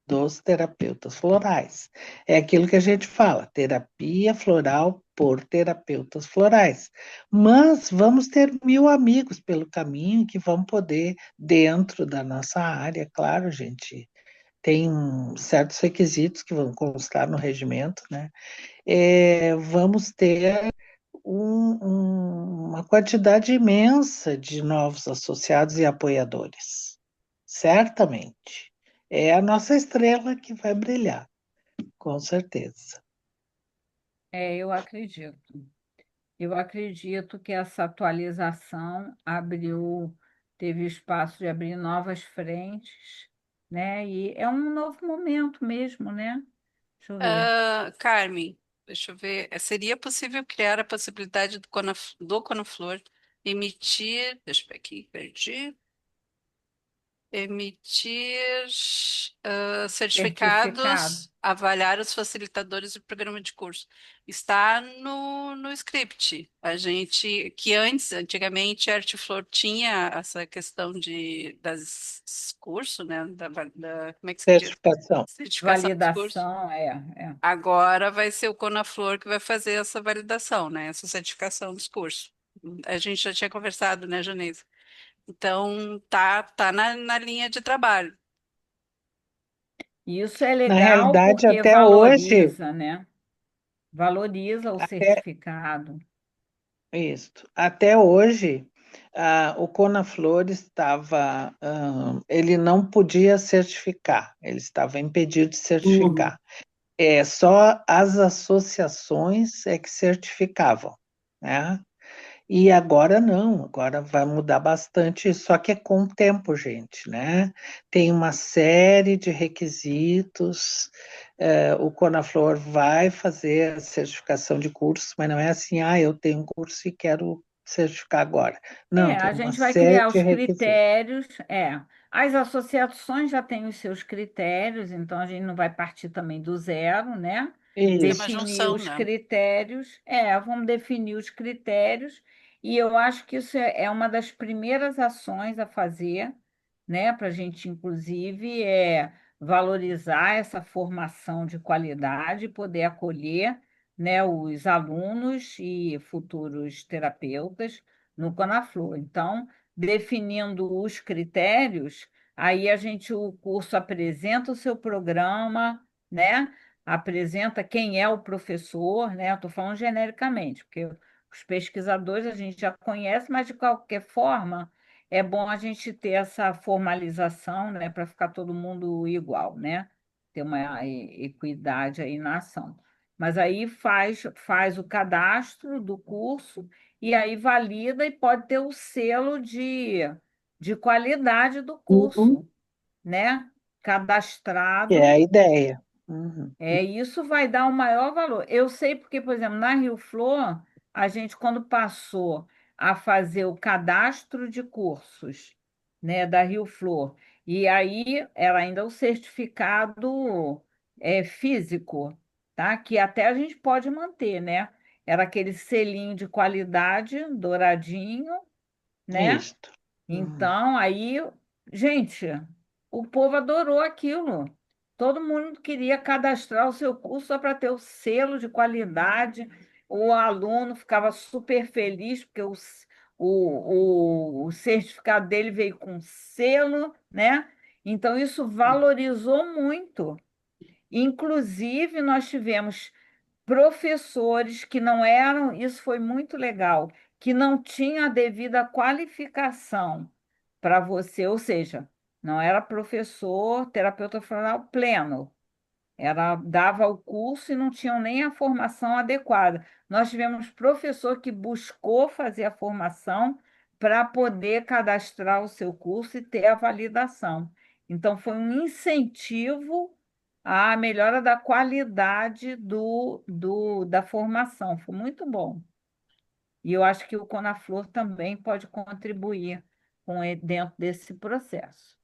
dos terapeutas florais. É aquilo que a gente fala, terapia floral por terapeutas florais. Mas vamos ter 1.000 amigos pelo caminho que vão poder, dentro da nossa área, claro, gente, tem certos requisitos que vão constar no regimento, né? Vamos ter uma quantidade imensa de novos associados e apoiadores. Certamente. É a nossa estrela que vai brilhar, com certeza. Eu acredito. Eu acredito que essa atualização teve espaço de abrir novas frentes, né? E é um novo momento mesmo, né? Deixa eu ver. Carmen, deixa eu ver. Seria possível criar a possibilidade do Conaflor emitir. Deixa eu ver aqui, perdi. Emitir Certificado. certificados, avaliar os facilitadores do programa de curso. Está no script. A gente, que antigamente, a Arteflor tinha essa questão das curso, né? Como é que se diz? Certificação. Certificação dos cursos. Validação, é. Agora vai ser o Conaflor que vai fazer essa validação, né? Essa certificação dos cursos. A gente já tinha conversado, né, Janise? Então, tá na linha de trabalho. Isso é Na legal realidade, porque até hoje, valoriza, né? Valoriza o até, certificado. isso, até hoje, o Conaflor ele não podia certificar, ele estava impedido de Uhum. certificar. Só as associações é que certificavam, né? E agora não, agora vai mudar bastante, só que é com o tempo, gente, né? Tem uma série de requisitos, o Conaflor vai fazer a certificação de curso, mas não é assim, eu tenho um curso e quero certificar agora. Não, tem A uma gente vai série criar de os requisitos. critérios. As associações já têm os seus critérios, então a gente não vai partir também do zero, né? Ser uma Isso. Definir junção, os né? critérios, vamos definir os critérios, e eu acho que isso é uma das primeiras ações a fazer, né? Para a gente, inclusive, valorizar essa formação de qualidade, poder acolher, né, os alunos e futuros terapeutas no Conaflor. Então, definindo os critérios, aí o curso apresenta o seu programa, né? Apresenta quem é o professor, né? Estou falando genericamente, porque os pesquisadores a gente já conhece, mas de qualquer forma é bom a gente ter essa formalização, né? Para ficar todo mundo igual, né? Ter uma equidade aí na ação. Mas aí faz o cadastro do curso e aí valida e pode ter o selo de qualidade do Uhum. curso, né? Que é Cadastrado, a ideia. Uhum. Isso vai dar o maior valor. Eu sei porque, por exemplo, na Rio Flor, a gente, quando passou a fazer o cadastro de cursos, né, da Rio Flor, e aí era ainda o certificado físico, tá? Que até a gente pode manter, né? Era aquele selinho de qualidade douradinho, né? Isso. Uhum. Então, aí, gente, o povo adorou aquilo. Todo mundo queria cadastrar o seu curso só para ter o selo de qualidade. O aluno ficava super feliz, porque o certificado dele veio com selo, né? Então, isso valorizou muito. Inclusive, nós tivemos professores que não eram, isso foi muito legal, que não tinham a devida qualificação para você, ou seja, não era professor, terapeuta floral pleno, era dava o curso e não tinham nem a formação adequada. Nós tivemos professor que buscou fazer a formação para poder cadastrar o seu curso e ter a validação. Então, foi um incentivo à melhora da qualidade da formação. Foi muito bom. E eu acho que o Conaflor também pode contribuir dentro desse processo.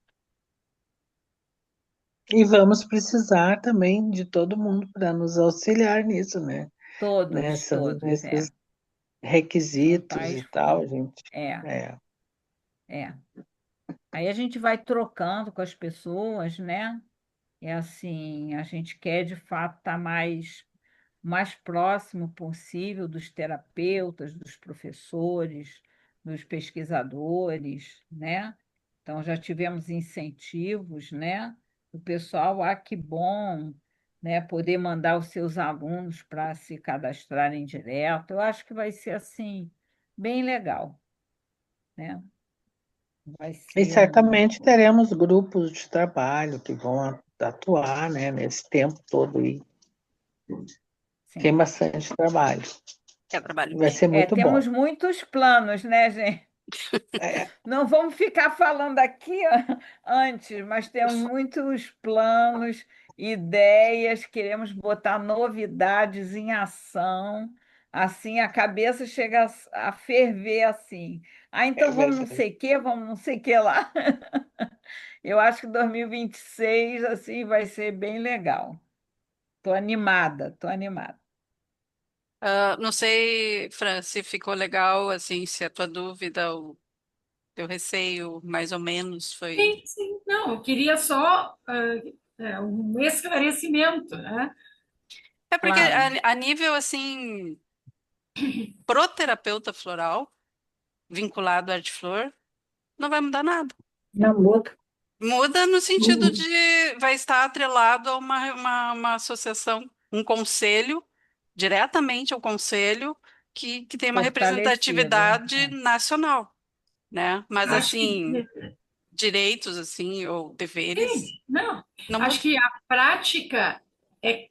E vamos precisar também de todo mundo para nos auxiliar nisso, né? Todos, todos, Nesses juntar requisitos e tal, esforço. gente. É, É. é. Aí a gente vai trocando com as pessoas, né? É assim, a gente quer de fato estar mais próximo possível dos terapeutas, dos professores, dos pesquisadores, né? Então já tivemos incentivos, né? O pessoal, que bom, né? Poder mandar os seus alunos para se cadastrarem direto. Eu acho que vai ser assim, bem legal, né? Vai E ser um. certamente teremos grupos de trabalho que vão atuar, né, nesse tempo todo aí. Tem Sim. bastante trabalho. É trabalho Vai mesmo. ser muito Temos bom. muitos planos, né, gente? É, Não vamos ficar falando aqui antes, mas temos muitos planos, ideias, queremos botar novidades em ação. Assim, a cabeça chega a ferver assim. é Então vamos não verdade. sei o quê, vamos não sei o que lá. Eu acho que 2026 assim vai ser bem legal. Estou animada, estou animada. Não sei, Fran, se ficou legal, assim, se a tua dúvida, o teu receio, mais ou menos, foi. Sim, sim. Não, eu queria só um esclarecimento, né? É porque Claro. a nível, assim, pro terapeuta floral, vinculado à arte flor, não vai mudar nada. Não muda. Muda no sentido Uhum. de vai estar atrelado a uma associação, um conselho, diretamente ao conselho, que tem uma Fortalecido. representatividade nacional, né? Mas Acho que assim, direitos assim ou deveres não. não Acho muda. que a prática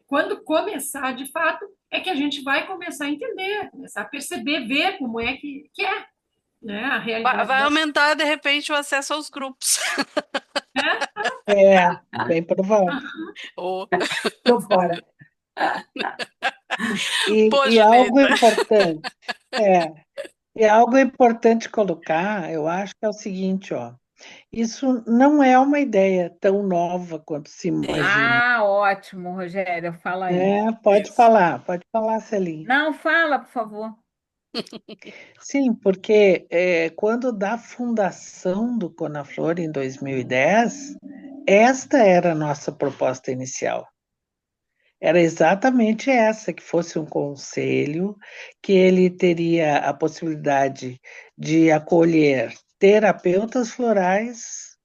quando começar de fato, é que a gente vai começar a entender, começar a perceber, ver como é que é, né, a realidade Vai da. aumentar de repente o acesso aos grupos. É, É, bem provável. Ou, Tô fora. E poxa algo vida. importante, é, e algo importante colocar, eu acho que é o seguinte, ó, isso não é uma ideia tão nova quanto se imagina. Ótimo, Rogério, fala aí. É, isso. pode falar, Celine. Não, fala, por favor. Sim, porque quando da fundação do Conaflor em 2010, esta era a nossa proposta inicial. Era exatamente essa, que fosse um conselho, que ele teria a possibilidade de acolher terapeutas florais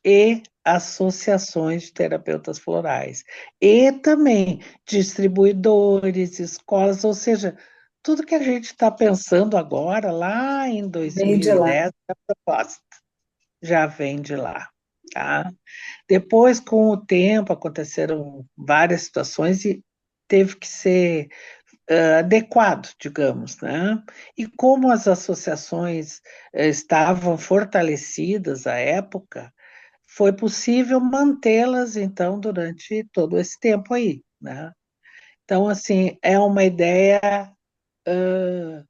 e associações de terapeutas florais, e também distribuidores, escolas, ou seja, tudo que a gente está pensando agora, lá em Vem de lá. 2010, a proposta já vem de lá, tá? Depois, com o tempo, aconteceram várias situações e teve que ser adequado, digamos, né? E como as associações estavam fortalecidas à época, foi possível mantê-las, então, durante todo esse tempo aí, né? Então, assim, é uma ideia É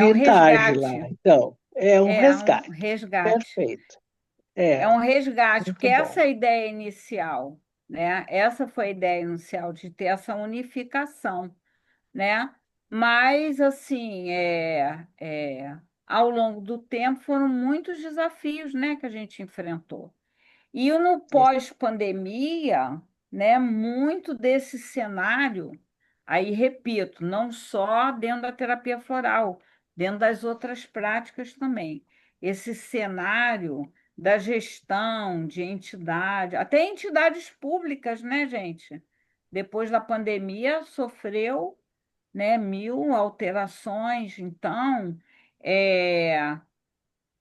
um vintage lá. resgate, Então, é um é um resgate. resgate. Perfeito. É É, um resgate, porque muito bom. essa é a ideia inicial, né? Essa foi a ideia inicial de ter essa unificação, né? Mas, assim, ao longo do tempo foram muitos desafios, né, que a gente enfrentou. E no pós-pandemia, né, muito desse cenário, aí repito, não só dentro da terapia floral, dentro das outras práticas também. Esse cenário da gestão de entidade, até entidades públicas, né, gente? Depois da pandemia, sofreu, né, mil alterações. Então, é,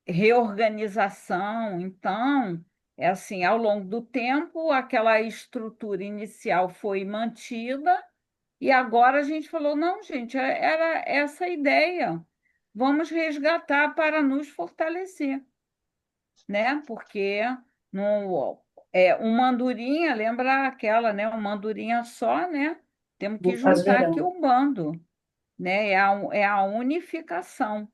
reorganização. Então, é assim, ao longo do tempo, aquela estrutura inicial foi mantida e agora a gente falou, não, gente, era essa a ideia. Vamos resgatar para nos fortalecer, né? Porque no, uma andorinha, lembra aquela, né? Uma andorinha só, né? Temos que Não faz juntar aqui verão. o bando, né? É a unificação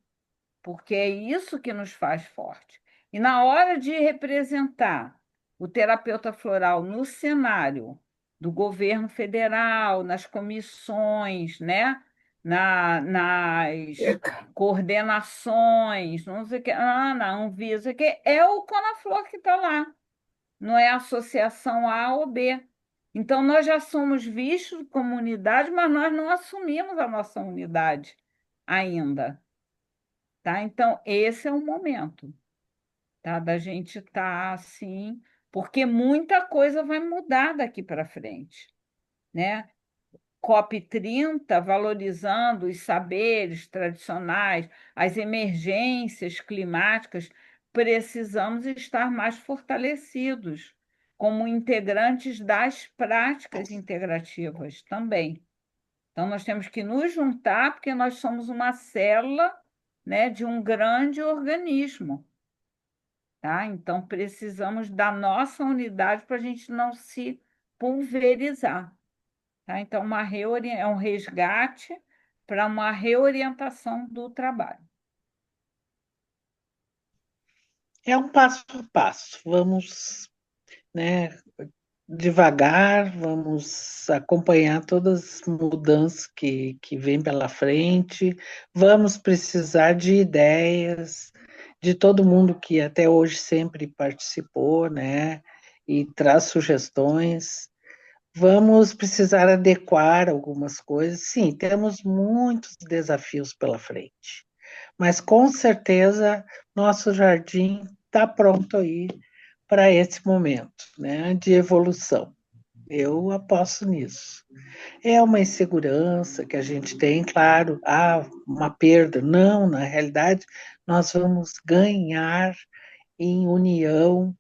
porque é isso que nos faz forte. E na hora de representar o terapeuta floral no cenário do governo federal, nas comissões, né? Nas coordenações, não sei o que, na Anvisa, que é o Conaflor que está lá, não é a associação A ou B. Então, nós já somos vistos como unidade, mas nós não assumimos a nossa unidade ainda. Tá? Então, esse é o momento, tá? Da gente estar assim, porque muita coisa vai mudar daqui para frente, né? COP30 valorizando os saberes tradicionais, as emergências climáticas, precisamos estar mais fortalecidos como integrantes das práticas integrativas também. Então, nós temos que nos juntar, porque nós somos uma célula, né, de um grande organismo, tá? Então, precisamos da nossa unidade para a gente não se pulverizar, tá? Então, é um resgate para uma reorientação do trabalho. É um passo a passo. Vamos, né, devagar, vamos acompanhar todas as mudanças que vêm pela frente, vamos precisar de ideias de todo mundo que até hoje sempre participou, né, e traz sugestões. Vamos precisar adequar algumas coisas. Sim, temos muitos desafios pela frente, mas com certeza nosso jardim está pronto aí para esse momento, né, de evolução. Eu aposto nisso. É uma insegurança que a gente tem, claro, uma perda. Não, na realidade, nós vamos ganhar em união,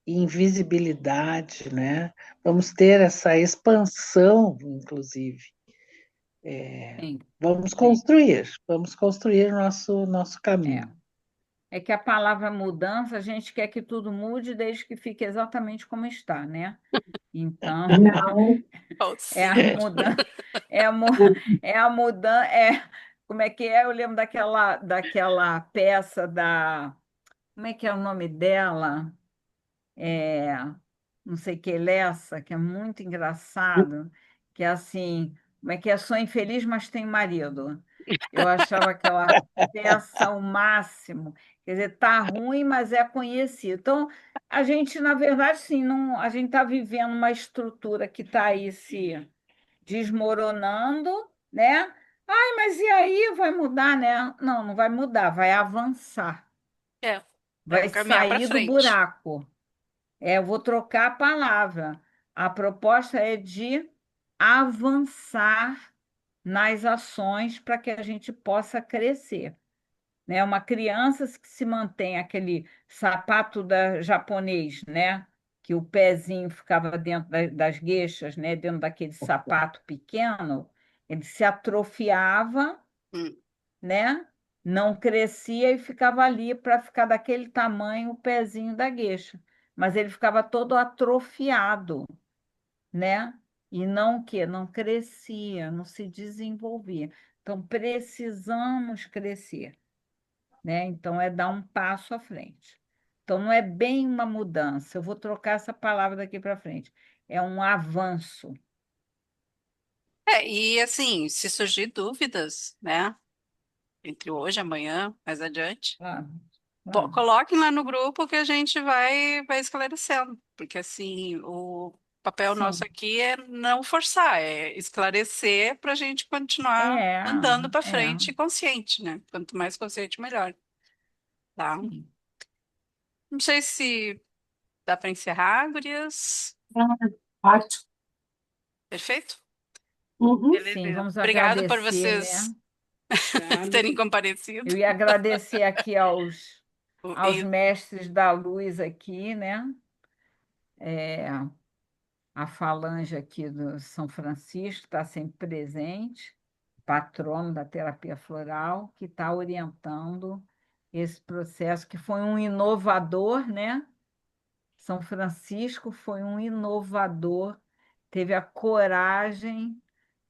em visibilidade, né? Vamos ter essa expansão, inclusive. Sim, sim. Vamos construir nosso É. caminho. É que a palavra mudança, a gente quer que tudo mude desde que fique exatamente como está, né? Então, Não, é a Falsete. mudança, é a, mu- é a mudança, como é que é? Eu lembro daquela peça como é que é o nome dela? É, não sei que Lessa, que é muito engraçado, que é assim, como é que é? Sou infeliz, mas tenho marido. Eu achava aquela peça o máximo. Quer dizer, tá ruim, mas é conhecido. Então, a gente, na verdade, sim, não, a gente está vivendo uma estrutura que está aí se desmoronando, né? Ai, mas e aí vai mudar, né? Não, não vai mudar, vai avançar, É, é vai um caminhar para sair do frente. buraco. Eu vou trocar a palavra. A proposta é de avançar nas ações para que a gente possa crescer, né? Uma criança que se mantém aquele sapato japonês, né? Que o pezinho ficava dentro das gueixas, né? Dentro daquele sapato pequeno, ele se atrofiava, Hum, né? Não crescia e ficava ali para ficar daquele tamanho o pezinho da gueixa. mas ele ficava todo atrofiado, né? E não o quê? Não crescia, não se desenvolvia. Então, precisamos crescer, né? Então, é dar um passo à frente. Então, não é bem uma mudança, eu vou trocar essa palavra daqui para frente. É um avanço. E assim, se surgir dúvidas, né, entre hoje, amanhã, mais adiante, Claro, claro. coloquem lá no grupo que a gente vai esclarecendo, porque assim, o papel nosso Sim, aqui é não forçar, é esclarecer para a gente continuar é, andando para é, frente consciente, né? Quanto mais consciente, melhor, tá? sim. Não sei se dá para encerrar, gurias. Ah, ótimo. Perfeito? Uhum. Sim, Beleza. vamos Obrigado por agradecer, vocês né? Obrigado. terem comparecido. Eu ia agradecer aqui aos E mestres da luz aqui, né? A falange aqui do São Francisco está sempre presente, patrono da terapia floral, que está orientando esse processo, que foi um inovador, né? São Francisco foi um inovador, teve a coragem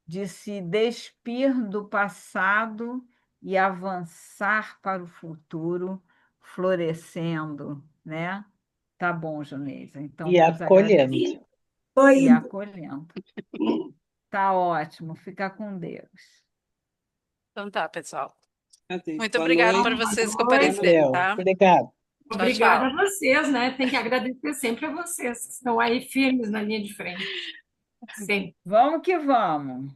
de se despir do passado e avançar para o futuro, florescendo, né? Tá bom, Juneisa. Então, E vamos acolhendo. agradecer Tô e indo. acolhendo. Tá ótimo. Fica com Deus. então tá, pessoal. Assim, Muito boa obrigado noite. por Boa vocês noite. comparecerem, Valeu. tá? Obrigado. Tchau, Obrigada a tchau. vocês, né? Tem que agradecer sempre a vocês, que estão aí firmes na linha de frente. Sempre. Vamos que vamos.